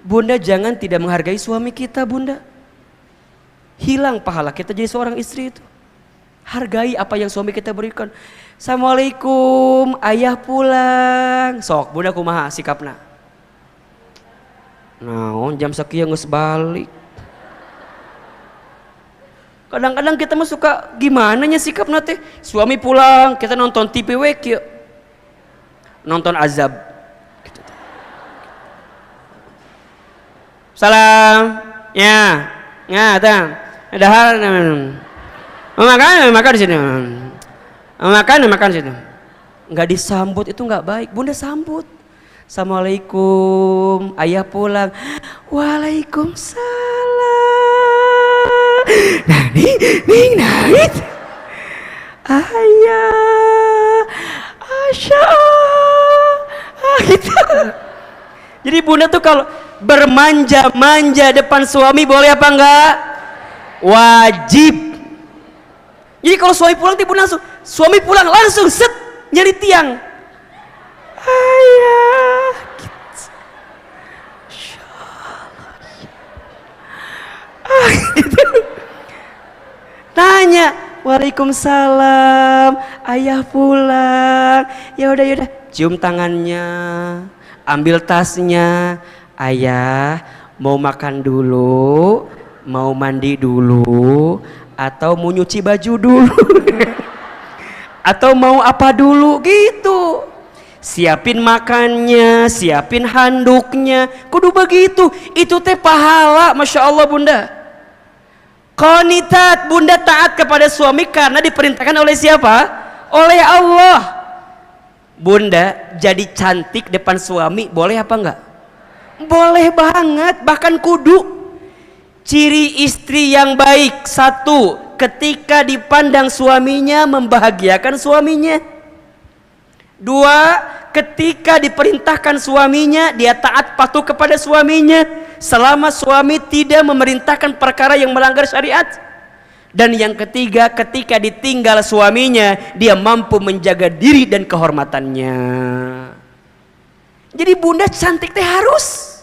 Bunda jangan tidak menghargai suami kita, Bunda. Hilang pahala kita jadi seorang istri itu. Hargai apa yang suami kita berikan. Assalamualaikum, ayah pulang. Sok, Bunda kumaha sikapna? Naon jam sakieu geus balik. Kadang-kadang kita mah suka gimana nya sikapna teh. Suami pulang, kita nonton TV we kieu. Nonton azab. Gitu. Salam. Ya. Ya, tah. Dahar makan di sini. Makan di sini. Enggak disambut itu enggak baik. Bunda sambut. Assalamualaikum, ayah pulang. Waalaikumsalam. Nangit. Ayah. Asya. Gitu. Jadi bunda tuh kalau bermanja-manja depan suami boleh apa enggak? Wajib. Jadi kalau suami pulang tiba langsung, suami pulang langsung set nyari tiang. Ayah. Gitu. Tanya, waalaikumsalam, ayah pulang. Ya udah, cium tangannya, ambil tasnya. Ayah mau makan dulu, mau mandi dulu, atau mau nyuci baju dulu, atau mau apa dulu gitu. Siapin makannya, siapin handuknya, kudu begitu. Itu teh pahala, masya Allah bunda. Qanitat, bunda taat kepada suami karena diperintahkan oleh siapa? Oleh Allah. Bunda jadi cantik depan suami, boleh apa enggak? Boleh banget, bahkan kudu. Ciri istri yang baik, satu, ketika dipandang suaminya membahagiakan suaminya. Dua, ketika diperintahkan suaminya dia taat patuh kepada suaminya selama suami tidak memerintahkan perkara yang melanggar syariat. Dan yang ketiga, ketika ditinggal suaminya dia mampu menjaga diri dan kehormatannya. Jadi bunda cantik teh harus.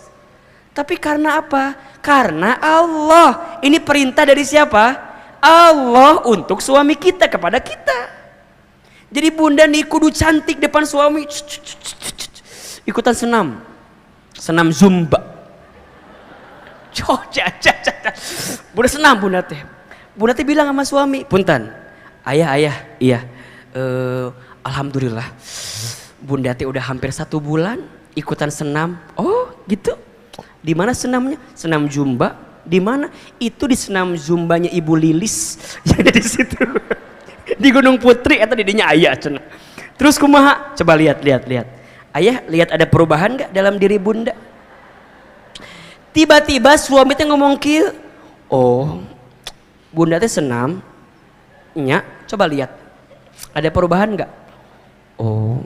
Tapi karena apa? Karena Allah. Ini perintah dari siapa? Allah untuk suami kita, kepada kita. Jadi bunda nih kudu cantik depan suami. Ikutan senam zumba. Bunda senam bunda teh. Bunda teh bilang sama suami, punten, ayah, iya, alhamdulillah, bunda teh udah hampir 1 bulan ikutan senam. Oh gitu. Di mana senamnya? Senam zumba. Di mana? Itu di senam zumbanya Ibu Lilis. Yang di situ. Di Gunung Putri atau didinya ayah cenah. Terus kumaha? Coba lihat. Ayah lihat ada perubahan nggak dalam diri bunda? Tiba-tiba suami teh ngomong kieu, oh bunda teh senam, nya coba lihat ada perubahan nggak? Oh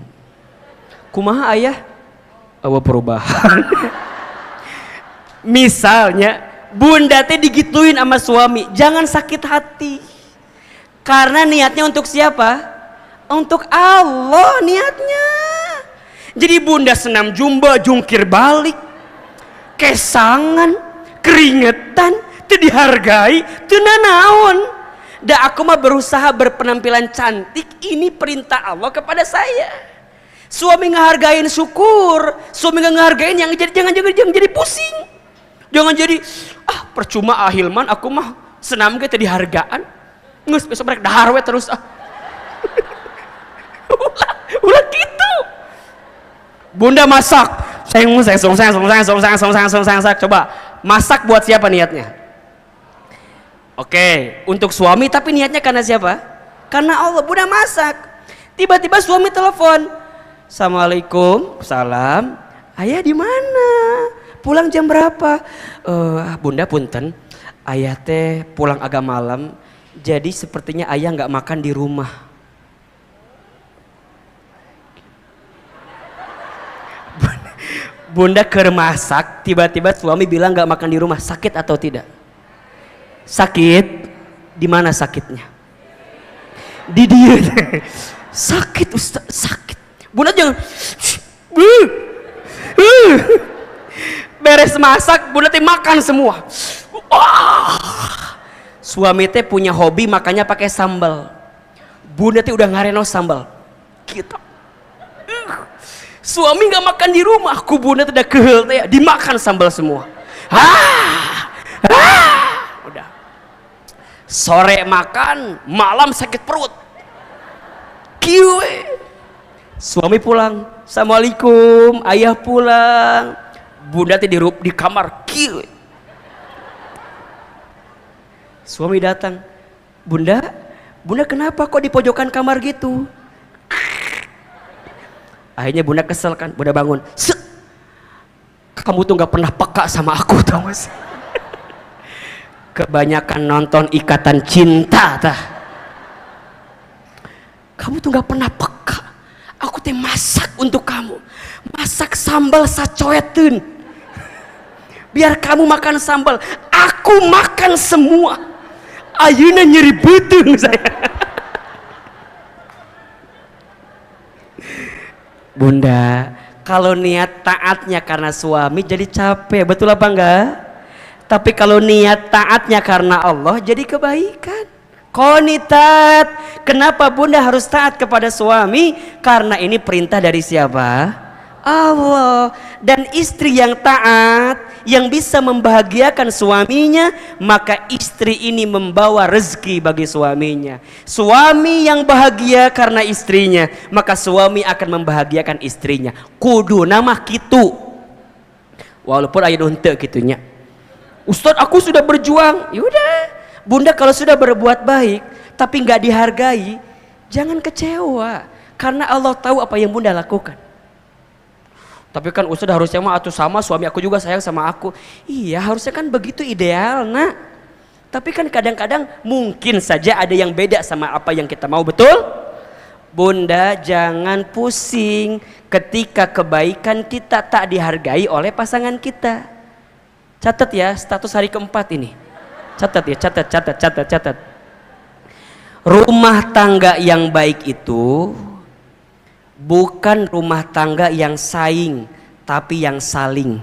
kumaha ayah? Awa perubahan. Misalnya bunda teh digituin sama suami, jangan sakit hati. Karena niatnya untuk siapa? Untuk Allah niatnya. Jadi bunda senam jumba jungkir balik, kesangan, keringetan, teu dihargai, teu nanaon. Da aku mah berusaha berpenampilan cantik, ini perintah Allah kepada saya. Suami ngehargain syukur, suami nggak ngehargain yang jangan jadi pusing. Jangan jadi percuma Hilman aku mah senam ge teu dihargaan. Geus besok rek dahar we terus ulah gitu. Bunda masak, coba masak buat siapa niatnya? Oke, untuk suami tapi niatnya karena siapa? Karena Allah. Bunda masak, tiba-tiba suami telepon, Assalamualaikum, salam, ayah di mana? Pulang jam berapa? Bunda punten, ayah teh pulang agak malam, jadi sepertinya ayah nggak makan di rumah. Bunda keur masak, tiba-tiba suami bilang nggak makan di rumah. Sakit atau tidak? Sakit. Di mana sakitnya? Di dia. Sakit Ustaz, sakit. Bunda jangan. Beres masak, Bunda teh makan semua. Suami teh punya hobi makannya pakai sambal. Bunda teh udah ngareno sambal. Kita. Suami nggak makan di rumah, Bunda teh udah kehel teh dimakan sambal semua. Udah. Sore makan, malam sakit perut. Kiwe. Suami pulang, Assalamualaikum, ayah pulang. Bunda teh di kamar, kiwe. Suami datang, Bunda kenapa kok di pojokan kamar gitu? Akhirnya Bunda kesel kan, Bunda bangun. Kamu tuh nggak pernah peka sama aku, tau gak sih? Kebanyakan nonton Ikatan Cinta tah. Kamu tuh nggak pernah peka. Aku teh masak untuk kamu, masak sambal sacoeteun. Biar kamu makan sambal, aku makan semua. Ayeuna nyeri beuteung saya. Bunda, kalau niat taatnya karena suami jadi capek, betul apa enggak? Tapi kalau niat taatnya karena Allah jadi kebaikan. Qanitat. Kenapa Bunda harus taat kepada suami? Karena ini perintah dari siapa? Allah. Dan istri yang taat, yang bisa membahagiakan suaminya, maka istri ini membawa rezeki bagi suaminya. Suami yang bahagia karena istrinya, maka suami akan membahagiakan istrinya. Kudu nama kitu. Walaupun aya nu henteu kitunya. Ustaz, aku sudah berjuang. Yaudah, Bunda kalau sudah berbuat baik tapi nggak dihargai, jangan kecewa, karena Allah tahu apa yang Bunda lakukan. Tapi kan Ustaz harusnya mah atuh sama suami aku juga sayang sama aku. Iya, harusnya kan begitu ideal, nak. Tapi kan kadang-kadang mungkin saja ada yang beda sama apa yang kita mau, betul? Bunda jangan pusing ketika kebaikan kita tak dihargai oleh pasangan kita. Catat ya, status hari keempat ini. Catat ya, catat. Rumah tangga yang baik itu bukan rumah tangga yang saing, tapi yang saling.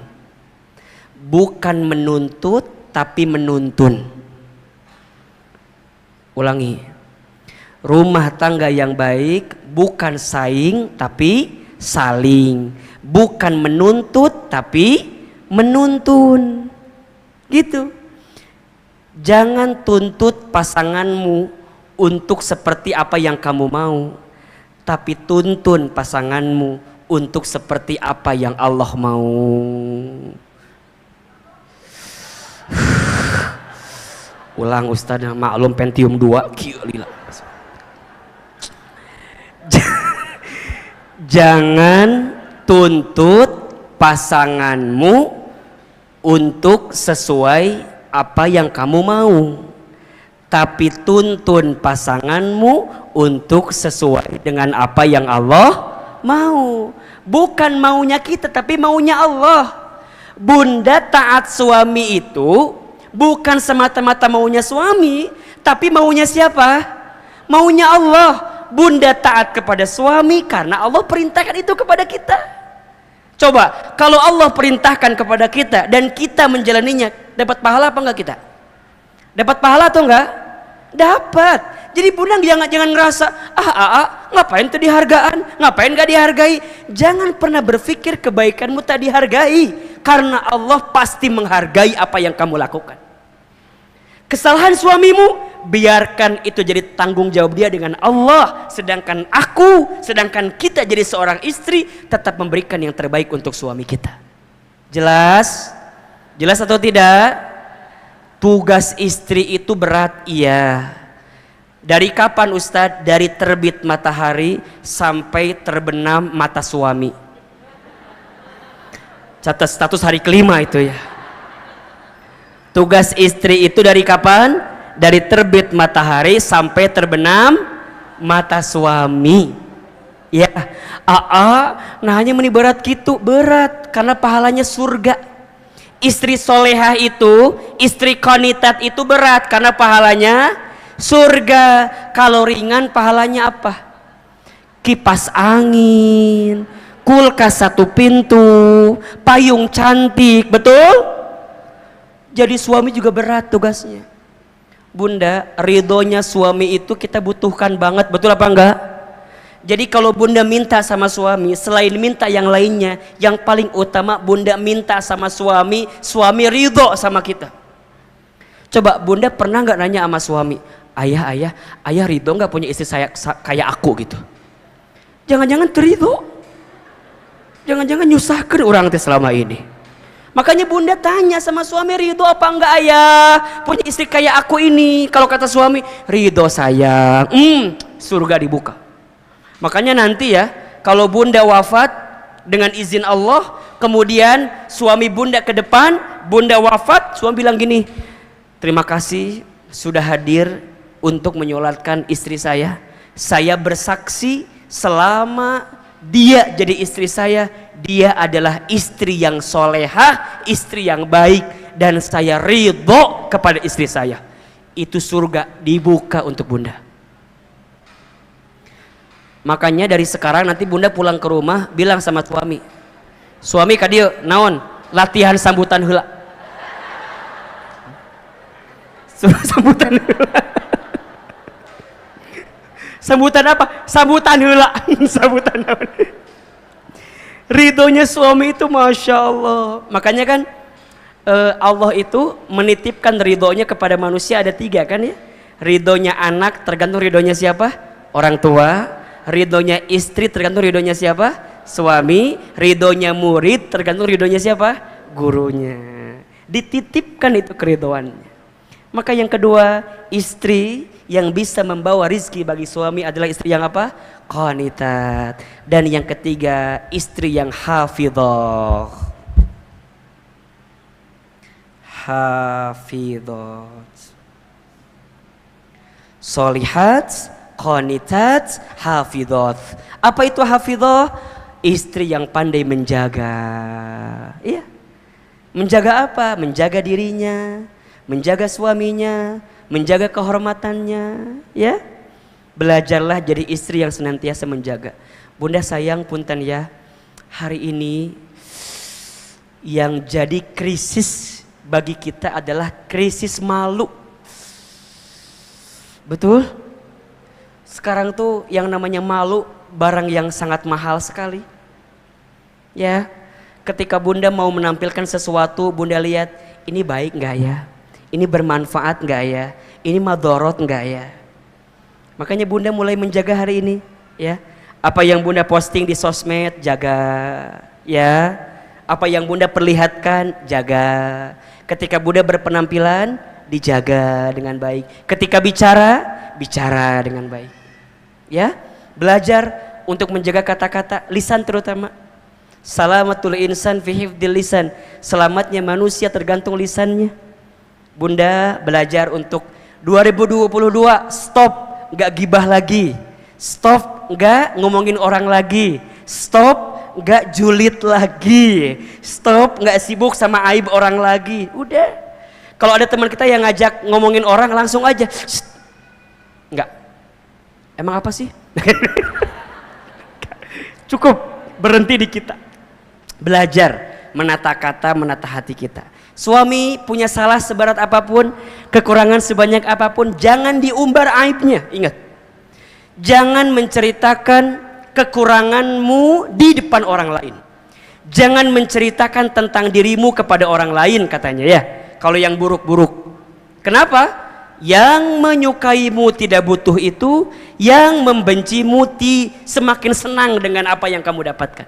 Bukan menuntut, tapi menuntun. Ulangi. Rumah tangga yang baik bukan saing, tapi saling. Bukan menuntut, tapi menuntun. Gitu. Jangan tuntut pasanganmu untuk seperti apa yang kamu mau, tapi tuntun pasanganmu untuk seperti apa yang Allah mau. Ulang Ustaz, maklum Pentium 2 gila. Jangan tuntut pasanganmu untuk sesuai apa yang kamu mau, tapi tuntun pasanganmu untuk sesuai dengan apa yang Allah mau. Bukan maunya kita, tapi maunya Allah. Bunda taat suami itu bukan semata-mata maunya suami, tapi maunya siapa? maunya Allah. Bunda taat kepada suami karena Allah perintahkan itu kepada kita. Coba, kalau Allah perintahkan kepada kita dan kita menjalaninya, dapat pahala apa enggak kita? Dapat pahala atau enggak? Dapat. Jadi bunda jangan ngerasa, ngapain tuh dihargaan, ngapain gak dihargai. Jangan pernah berpikir kebaikanmu tak dihargai, karena Allah pasti menghargai apa yang kamu lakukan. Kesalahan suamimu, biarkan itu jadi tanggung jawab dia dengan Allah. Sedangkan kita jadi seorang istri, tetap memberikan yang terbaik untuk suami kita. Jelas? Jelas atau tidak? Tugas istri itu berat, iya. Dari kapan Ustadz? Dari terbit matahari sampai terbenam mata suami. Catat status hari kelima itu ya. Tugas istri itu dari kapan? Dari terbit matahari sampai terbenam mata suami. Ya, nahnya meni berat gitu, berat karena pahalanya surga. Istri solehah itu, istri qanitat itu berat karena pahalanya surga. Kalau ringan pahalanya apa? Kipas angin, kulkas 1 pintu, payung cantik, betul? Jadi suami juga berat tugasnya. Bunda, ridhonya suami itu kita butuhkan banget, betul apa enggak? Jadi kalau bunda minta sama suami, selain minta yang lainnya, yang paling utama bunda minta sama suami, suami ridho sama kita. Coba bunda pernah nggak nanya sama suami, ayah ridho nggak punya istri saya kayak aku gitu? Jangan-jangan terido, jangan-jangan nyusahkan orang teh selama ini. Makanya bunda tanya sama suami, ridho apa enggak ayah punya istri kayak aku ini? Kalau kata suami, ridho sayang, surga dibuka. Makanya nanti ya, kalau bunda wafat dengan izin Allah, kemudian suami bunda ke depan, bunda wafat, suami bilang gini, terima kasih sudah hadir untuk menyolatkan istri saya. Saya bersaksi selama dia jadi istri saya, dia adalah istri yang solehah, istri yang baik, dan saya ridho kepada istri saya. Itu surga dibuka untuk bunda. Makanya dari sekarang nanti bunda pulang ke rumah bilang sama suami kadieu naon latihan sambutan heula. Sambutan heula. Sambutan apa? Sambutan heula. Sambutan naon? Ridhonya suami itu masya Allah. Makanya kan Allah itu menitipkan ridhonya kepada manusia ada 3 kan ya. Ridhonya anak tergantung ridhonya siapa? Orang tua. Ridhonya istri tergantung ridhonya siapa? Suami. Ridhonya murid tergantung ridhonya siapa? Gurunya. Dititipkan itu keridhoannya. Maka yang kedua, istri yang bisa membawa rizki bagi suami adalah istri yang apa? Qanitat. Dan yang ketiga, istri yang hafidhah. Hafidhah. Solihat, qanitat, hafidhah. Apa itu hafidhah? Istri yang pandai menjaga. Iya. Menjaga apa? Menjaga dirinya, menjaga suaminya, menjaga kehormatannya, ya. Belajarlah jadi istri yang senantiasa menjaga. Bunda sayang punten ya, hari ini yang jadi krisis bagi kita adalah krisis malu. Betul? Sekarang tuh yang namanya malu barang yang sangat mahal sekali. Ya, ketika bunda mau menampilkan sesuatu, bunda lihat ini baik nggak ya? Ini bermanfaat nggak ya? Ini madorot nggak ya? Makanya bunda mulai menjaga hari ini, ya. Apa yang bunda posting di sosmed, jaga, ya. Apa yang bunda perlihatkan, jaga. Ketika bunda berpenampilan, dijaga dengan baik. Ketika bicara, bicara dengan baik. Ya, belajar untuk menjaga kata-kata, lisan terutama. Salamatul insan fi hifdzil lisan. Selamatnya manusia tergantung lisannya. Bunda belajar untuk 2022 stop nggak gibah lagi, stop nggak ngomongin orang lagi, stop nggak julid lagi, stop nggak sibuk sama aib orang lagi. Udah, kalau ada teman kita yang ngajak ngomongin orang langsung aja nggak, Emang apa sih? Cukup berhenti di kita. Belajar menata kata, menata hati kita. Suami punya salah seberat apapun, kekurangan sebanyak apapun, jangan diumbar aibnya. Ingat, jangan menceritakan kekuranganmu di depan orang lain. Jangan menceritakan tentang dirimu kepada orang lain, katanya ya. Kalau yang buruk-buruk. Kenapa? Yang menyukaimu tidak butuh itu, yang membencimu semakin senang dengan apa yang kamu dapatkan.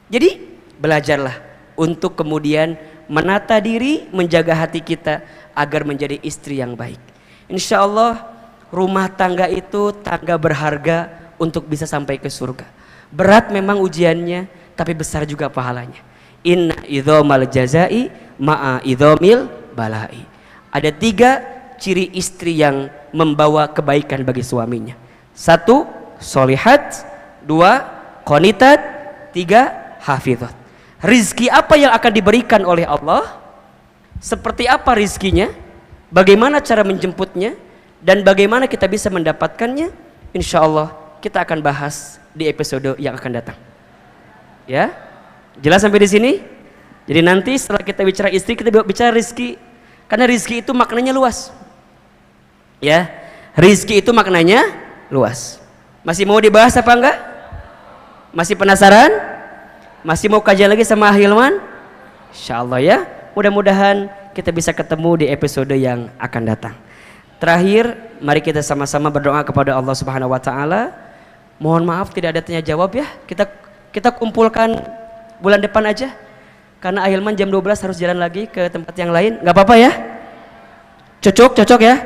Jadi belajarlah untuk kemudian menata diri, menjaga hati kita agar menjadi istri yang baik. Insya Allah rumah tangga itu tangga berharga untuk bisa sampai ke surga. Berat memang ujiannya, tapi besar juga pahalanya. Inna idhomal jazai ma'a idhomil balai. Ada 3 ciri istri yang membawa kebaikan bagi suaminya. 1, solihat. 2, qonitat. 3, hafidhat. Rizki apa yang akan diberikan oleh Allah, seperti apa rizkinya, bagaimana cara menjemputnya, dan bagaimana kita bisa mendapatkannya, insya Allah kita akan bahas di episode yang akan datang. Ya, jelas sampai di sini? Jadi nanti setelah kita bicara istri, kita bicara rizki, karena rizki itu maknanya luas. Ya, rizki itu maknanya luas. Masih mau dibahas apa enggak? Masih penasaran? Masih mau kajian lagi sama Hilman? Insya Allah ya. Mudah-mudahan kita bisa ketemu di episode yang akan datang. Terakhir, mari kita sama-sama berdoa kepada Allah Subhanahu wa taala. Mohon maaf tidak ada tanya jawab ya. Kita kumpulkan bulan depan aja. Karena Ahilman jam 12 harus jalan lagi ke tempat yang lain. Nggak apa-apa ya? Cocok ya?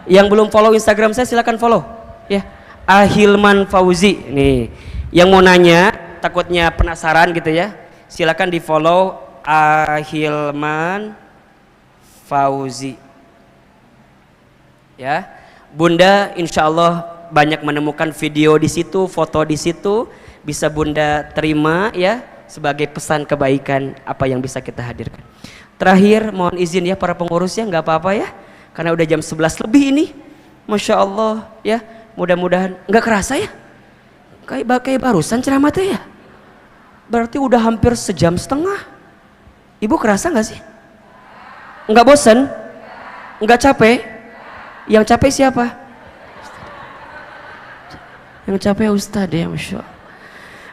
Yang belum follow Instagram saya silakan follow ya. Ahilman Fauzi nih. Yang mau nanya takutnya penasaran gitu ya, silakan di follow Ahilman Fauzi ya. Bunda insya Allah banyak menemukan video di situ, foto di situ, bisa Bunda terima ya sebagai pesan kebaikan apa yang bisa kita hadirkan. Terakhir mohon izin ya para pengurusnya, nggak apa-apa ya, karena udah jam 11 lebih ini. Masya Allah ya, mudah-mudahan nggak kerasa ya, kayak barusan ceramah teh ya. Berarti udah hampir sejam setengah. Ibu kerasa nggak sih? Nggak bosan? Nggak capek? Yang capek siapa? Yang capek Ustadz ya, Masya Allah.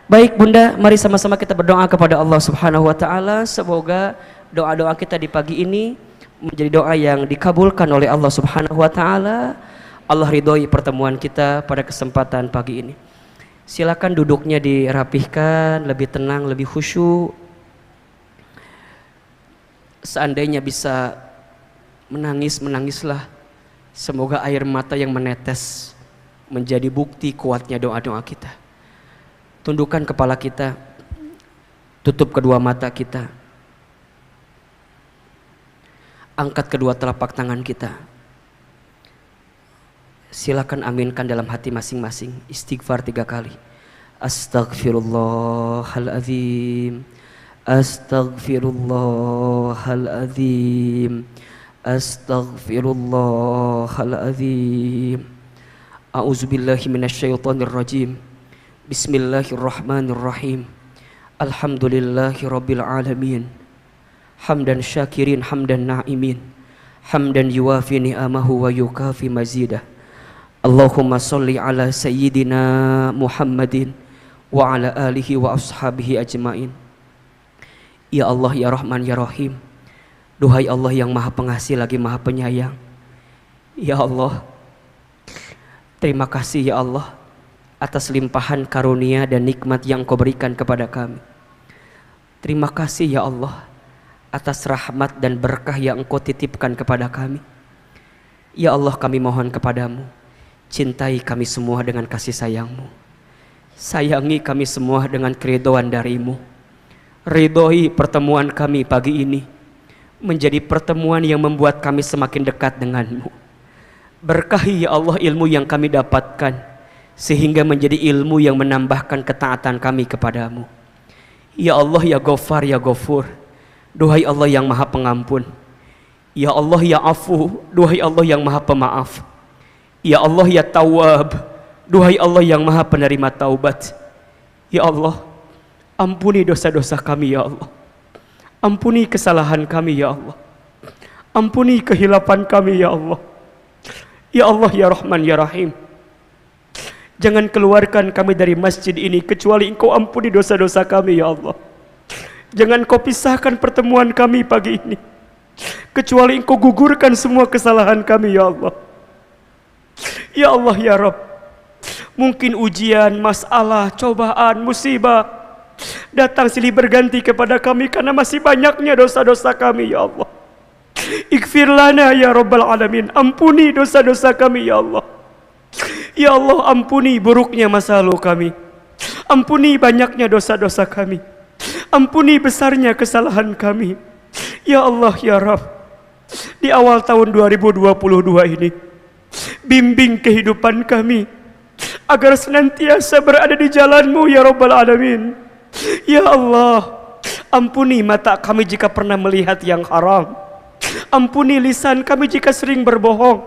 Baik Bunda, mari sama-sama kita berdoa kepada Allah Subhanahu wa taala. Semoga doa-doa kita di pagi ini menjadi doa yang dikabulkan oleh Allah Subhanahu wa taala. Allah ridhoi pertemuan kita pada kesempatan pagi ini. Silakan duduknya dirapihkan, lebih tenang, lebih khusyuk. Seandainya bisa menangis, menangislah. Semoga air mata yang menetes menjadi bukti kuatnya doa-doa kita. Tundukkan kepala kita, tutup kedua mata kita, angkat kedua telapak tangan kita. Silakan aminkan dalam hati masing-masing. Istighfar 3 kali. Astaghfirullahaladzim, astaghfirullahaladzim, astaghfirullahaladzim. A'udzubillahi minasyaitonirrajim. Bismillahirrahmanirrahim. Alhamdulillahi rabbil alamin. Hamdan syakirin, hamdan na'imin, hamdan yuwafi ni'amahu wa yukafi mazidah. Allahumma salli ala sayyidina Muhammadin wa ala alihi wa ashabihi ajmain. Ya Allah, ya Rahman, ya Rahim. Duhai Allah yang maha pengasih lagi maha penyayang. Ya Allah, terima kasih ya Allah atas limpahan karunia dan nikmat yang Kau berikan kepada kami. Terima kasih ya Allah atas rahmat dan berkah yang Engkau titipkan kepada kami. Ya Allah, kami mohon kepadamu, cintai kami semua dengan kasih sayang-Mu. Sayangi kami semua dengan keridhaan dari-Mu. Ridhoi pertemuan kami pagi ini menjadi pertemuan yang membuat kami semakin dekat dengan-Mu. Berkahi ya Allah ilmu yang kami dapatkan, sehingga menjadi ilmu yang menambahkan ketaatan kami kepadamu. Ya Allah ya Ghaffar ya Ghafur, duhai Allah yang maha pengampun. Ya Allah ya Afu, duhai Allah yang maha pemaaf. Ya Allah ya Tawwab, Duhai Allah yang maha penerima taubat, ya Allah, ampuni dosa-dosa kami ya Allah. Ampuni kesalahan kami ya Allah. Ampuni kehilapan kami ya Allah. Ya Allah ya Rahman ya Rahim, jangan keluarkan kami dari masjid ini kecuali Engkau ampuni dosa-dosa kami ya Allah. Jangan Kau pisahkan pertemuan kami pagi ini kecuali Engkau gugurkan semua kesalahan kami ya Allah. Ya Allah ya Rabb, mungkin ujian, masalah, cobaan, musibah datang silih berganti kepada kami karena masih banyaknya dosa-dosa kami ya Allah. Ighfir lana ya Rabbal Alamin, ampuni dosa-dosa kami ya Allah. Ya Allah, ampuni buruknya masa lalu kami, ampuni banyaknya dosa-dosa kami, ampuni besarnya kesalahan kami. Ya Allah ya Rabb, di awal tahun 2022 ini bimbing kehidupan kami agar senantiasa berada di jalan-Mu ya Rabbal Alamin. Ya Allah, ampuni mata kami jika pernah melihat yang haram. Ampuni lisan kami jika sering berbohong,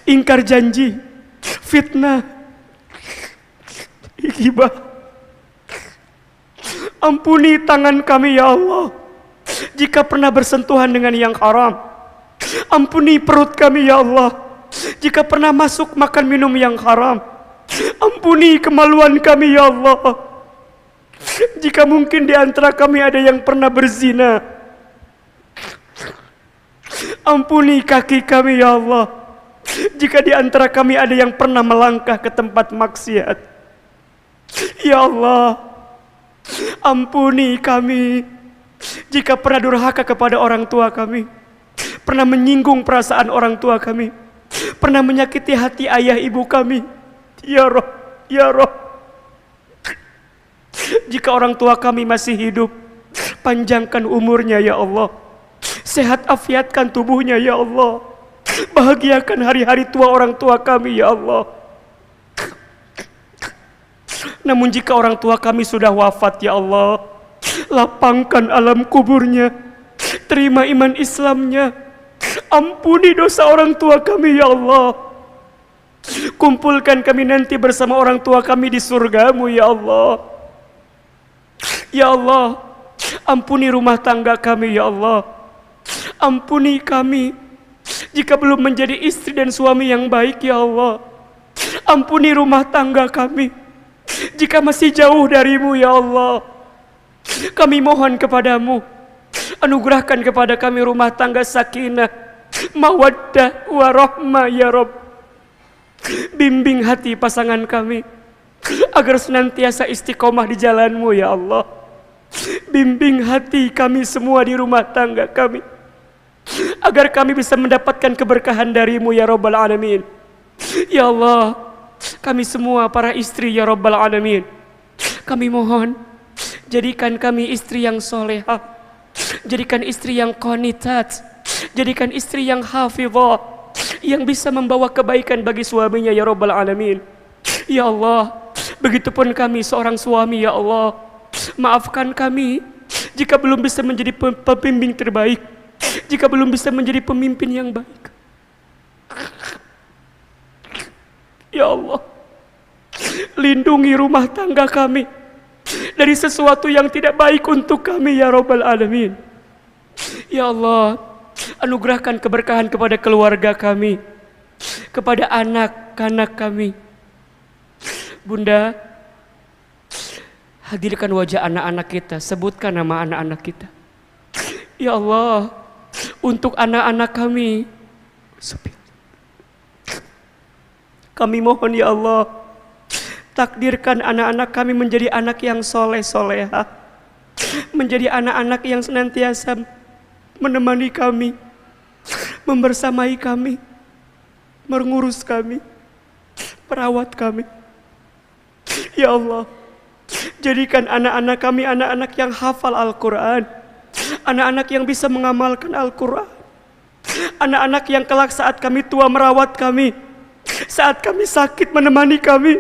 ingkar janji, fitnah, ghibah. Ampuni tangan kami ya Allah jika pernah bersentuhan dengan yang haram. Ampuni perut kami ya Allah jika pernah masuk makan minum yang haram. Ampuni kemaluan kami ya Allah jika mungkin di antara kami ada yang pernah berzina. Ampuni kaki kami ya Allah jika di antara kami ada yang pernah melangkah ke tempat maksiat. Ya Allah, ampuni kami jika pernah durhaka kepada orang tua kami, pernah menyinggung perasaan orang tua kami, pernah menyakiti hati ayah ibu kami. Ya Roh, ya Roh, jika orang tua kami masih hidup, panjangkan umurnya ya Allah, sehat afiatkan tubuhnya ya Allah, bahagiakan hari-hari tua orang tua kami ya Allah. Namun jika orang tua kami sudah wafat ya Allah, lapangkan alam kuburnya, terima iman Islamnya, ampuni dosa orang tua kami ya Allah. Kumpulkan kami nanti bersama orang tua kami di surga-Mu ya Allah. Ya Allah, ampuni rumah tangga kami ya Allah. Ampuni kami jika belum menjadi istri dan suami yang baik ya Allah. Ampuni rumah tangga kami jika masih jauh dari-Mu ya Allah. Kami mohon kepadamu, anugerahkan kepada kami rumah tangga sakinah, mawaddah, warahmah ya Rabb. Bimbing hati pasangan kami agar senantiasa istiqomah di jalan-Mu ya Allah. Bimbing hati kami semua di rumah tangga kami agar kami bisa mendapatkan keberkahan dari-Mu ya Rabbal Alamin. Ya Allah, kami semua para istri ya Rabbal Alamin, kami mohon jadikan kami istri yang solehah, jadikan istri yang qanitat, jadikan istri yang hafizah, yang bisa membawa kebaikan bagi suaminya ya Rabbal Alamin. Ya Allah, begitupun kami seorang suami ya Allah, maafkan kami jika belum bisa menjadi pembimbing terbaik, jika belum bisa menjadi pemimpin yang baik. Ya Allah, lindungi rumah tangga kami dari sesuatu yang tidak baik untuk kami ya Rabbal Alamin. Ya Allah, anugerahkan keberkahan kepada keluarga kami, kepada anak-anak kami. Bunda, hadirkan wajah anak-anak kita, sebutkan nama anak-anak kita. Ya Allah, untuk anak-anak kami mohon ya Allah, takdirkan anak-anak kami menjadi anak yang soleh-solehah, menjadi anak-anak yang senantiasa menemani kami, membersamai kami, mengurus kami, merawat kami. Ya Allah, jadikan anak-anak kami anak-anak yang hafal Al-Quran, anak-anak yang bisa mengamalkan Al-Quran, anak-anak yang kelak saat kami tua merawat kami, saat kami sakit menemani kami.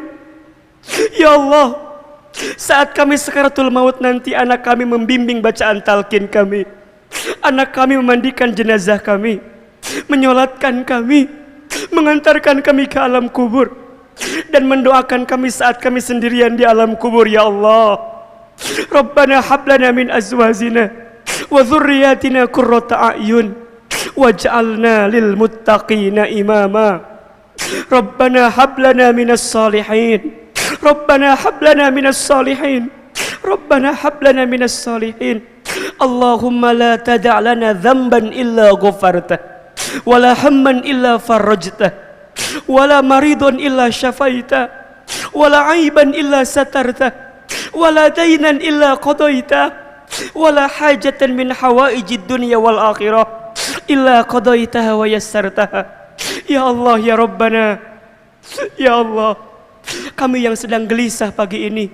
Ya Allah, saat kami sakaratul maut nanti anak kami membimbing bacaan talqin kami, anak kami memandikan jenazah kami, menyolatkan kami, mengantarkan kami ke alam kubur. dan mendoakan kami saat kami sendirian di alam kubur ya Allah. Rabbana hablana min azwajina wa dhurriyyatina qurrata a'yun waj'alna lil muttaqina imama. Rabbana hablana minas salihin. Rabbana hablana minas salihin. Rabbana hablana minas salihin. Allahumma la tada' lana dhanban illa ghafartah wala hamman illa farajtah wala maridun illa syafaitah wala aiban illa satartah wala dainan illa qadaitah wala hajatan min hawaijid dunya wal akhirah illa qadaitaha wa yassartaha. Ya Allah ya Rabbana, ya Allah, kami yang sedang gelisah pagi ini,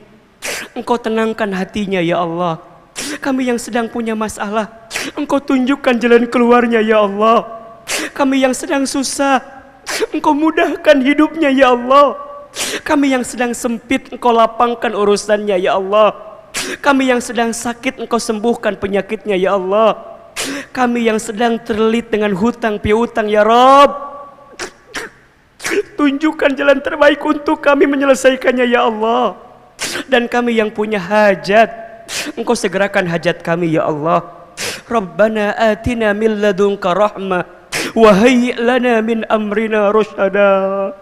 Engkau tenangkan hatinya ya Allah. Kami yang sedang punya masalah, Engkau tunjukkan jalan keluarnya ya Allah. Kami yang sedang susah, Engkau mudahkan hidupnya ya Allah. Kami yang sedang sempit, Engkau lapangkan urusannya ya Allah. Kami yang sedang sakit, Engkau sembuhkan penyakitnya ya Allah. Kami yang sedang terlilit dengan hutang piutang ya Rabb, tunjukkan jalan terbaik untuk kami menyelesaikannya ya Allah. Dan kami yang punya hajat, Engkau segerakan hajat kami ya Allah. Rabbana atina min ladunka rahmah wa hayyi' lana min amrina rusyada.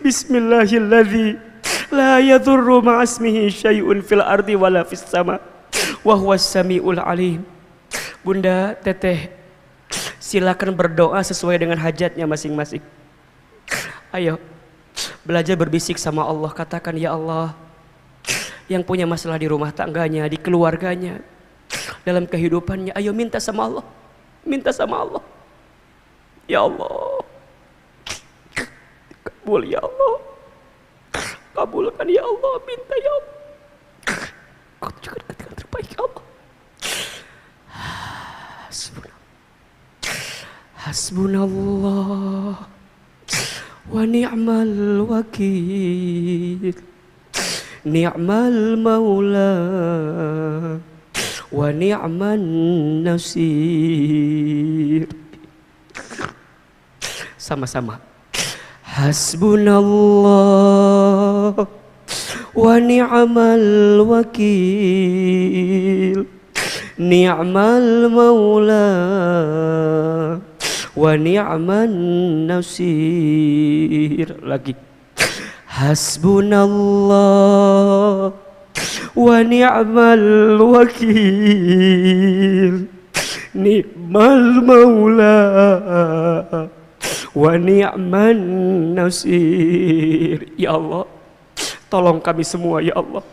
Bismillahilladzi la yadurru ma'asmihi syai'un fil ardi wala fis sama wa huwas samiul alim. Bunda, teteh, silakan berdoa sesuai dengan hajatnya masing-masing. Ayo belajar berbisik sama Allah. Katakan, ya Allah, yang punya masalah di rumah tangganya, di keluarganya, dalam kehidupannya, ayo minta sama Allah. Minta sama Allah. Ya Allah, kabul ya Allah, kabulkan ya Allah. Minta ya Allah, kau juga dengan terbaik ya Allah. Hasbunallah wa ni'mal wakil, ni'mal maula wa ni'man nasir. Sama-sama. Hasbunallah wa ni'mal wakil, ni'mal maula wa ni'man nasir. Lagi. Hasbunallah wa ni'mal wakil, ni'mal maula wa ni'man nasir. Ya Allah, tolong kami semua ya Allah.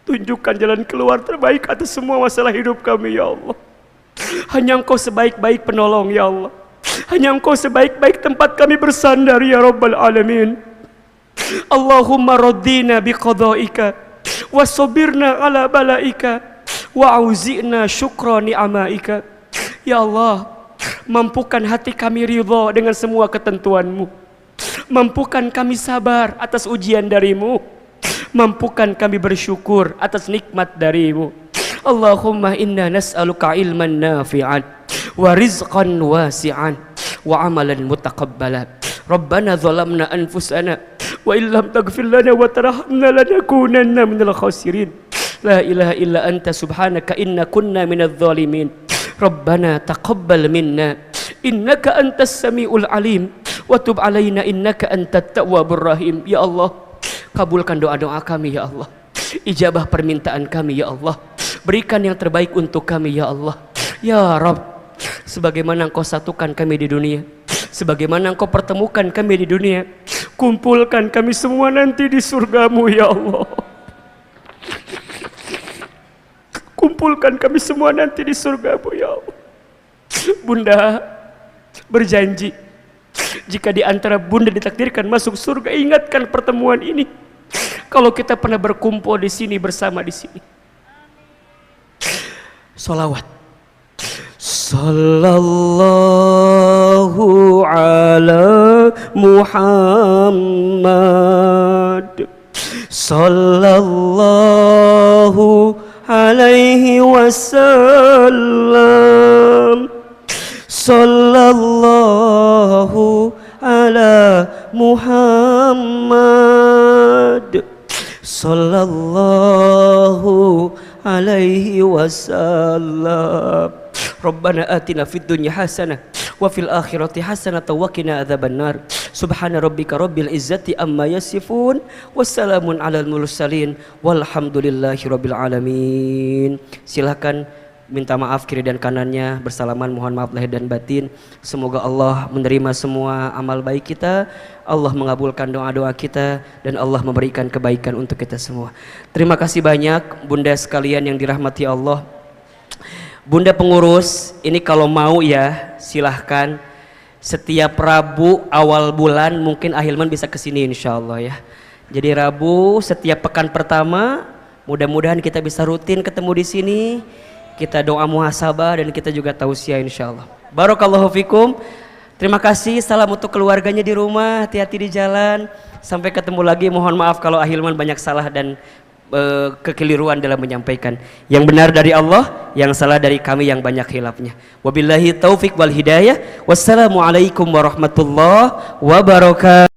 Tunjukkan jalan keluar terbaik atas semua masalah hidup kami ya Allah. Hanya Engkau sebaik-baik penolong ya Allah. Hanya Engkau sebaik-baik tempat kami bersandar ya Rabbal Alamin. Allahumma raddina biqada'ika wa sabirna ala bala'ika wa auzi'na syukra ni'amaika. Ya Allah, mampukan hati kami ridha dengan semua ketentuan-Mu. Mampukan kami sabar atas ujian dari-Mu. Mampukan kami bersyukur atas nikmat dari-Mu. Allahumma inna nas'aluka ilman nafi'an wa rizqan wasi'an wa amalan mutaqabbalan. Rabbana zalamna anfusana wa illam taghfir lana wa tarhamna lanakunanna minal khasirin. La ilaha illa anta subhanaka inna kunna minadh dhalimin. Rabbana taqabbal minna innaka antas samiul alim wa tub alaina innaka antat tawwabur rahim. Ya Allah, kabulkan doa-doa kami ya Allah. Ijabah permintaan kami ya Allah. Berikan yang terbaik untuk kami ya Allah. Ya Rabb, sebagaimana Engkau satukan kami di dunia, sebagaimana Engkau pertemukan kami di dunia, kumpulkan kami semua nanti di surga-Mu ya Allah. Kumpulkan kami semua nanti di surga-Mu ya Allah. Bunda berjanji, jika di antara Bunda ditakdirkan masuk surga, ingatkan pertemuan ini. Kalau kita pernah berkumpul di sini bersama di sini. Salawat. Sallallahu ala Muhammad, sallallahu alaihi wasallam, sallallahu ala Muhammad sallallahu alaihi wasallam. Rabbana atina fid dunya hasanah wa fil akhirati hasanah wa qina adzabannar. Subhana rabbika rabbil izzati amma yasifun wassalamun alal mursalin walhamdulillahi rabbil alamin. Silakan minta maaf kiri dan kanannya, bersalaman, mohon maaf lahir dan batin. Semoga Allah menerima semua amal baik kita, Allah mengabulkan doa-doa kita, dan Allah memberikan kebaikan untuk kita semua. Terima kasih banyak bunda sekalian yang dirahmati Allah. Bunda pengurus, ini kalau mau ya silahkan setiap Rabu awal bulan mungkin Ahilman bisa kesini insya Allah ya. Jadi Rabu setiap pekan pertama, mudah-mudahan kita bisa rutin ketemu di sini. Kita doa muhasabah dan kita juga tausiah insyaallah. Barakallahu fikum. Terima kasih. Salam untuk keluarganya di rumah. Hati-hati di jalan. Sampai ketemu lagi. Mohon maaf kalau Ahilman banyak salah dan kekeliruan dalam menyampaikan. Yang benar dari Allah, yang salah dari kami yang banyak khilafnya. Wabillahi taufik wal hidayah. Wassalamualaikum warahmatullahi wabarakatuh.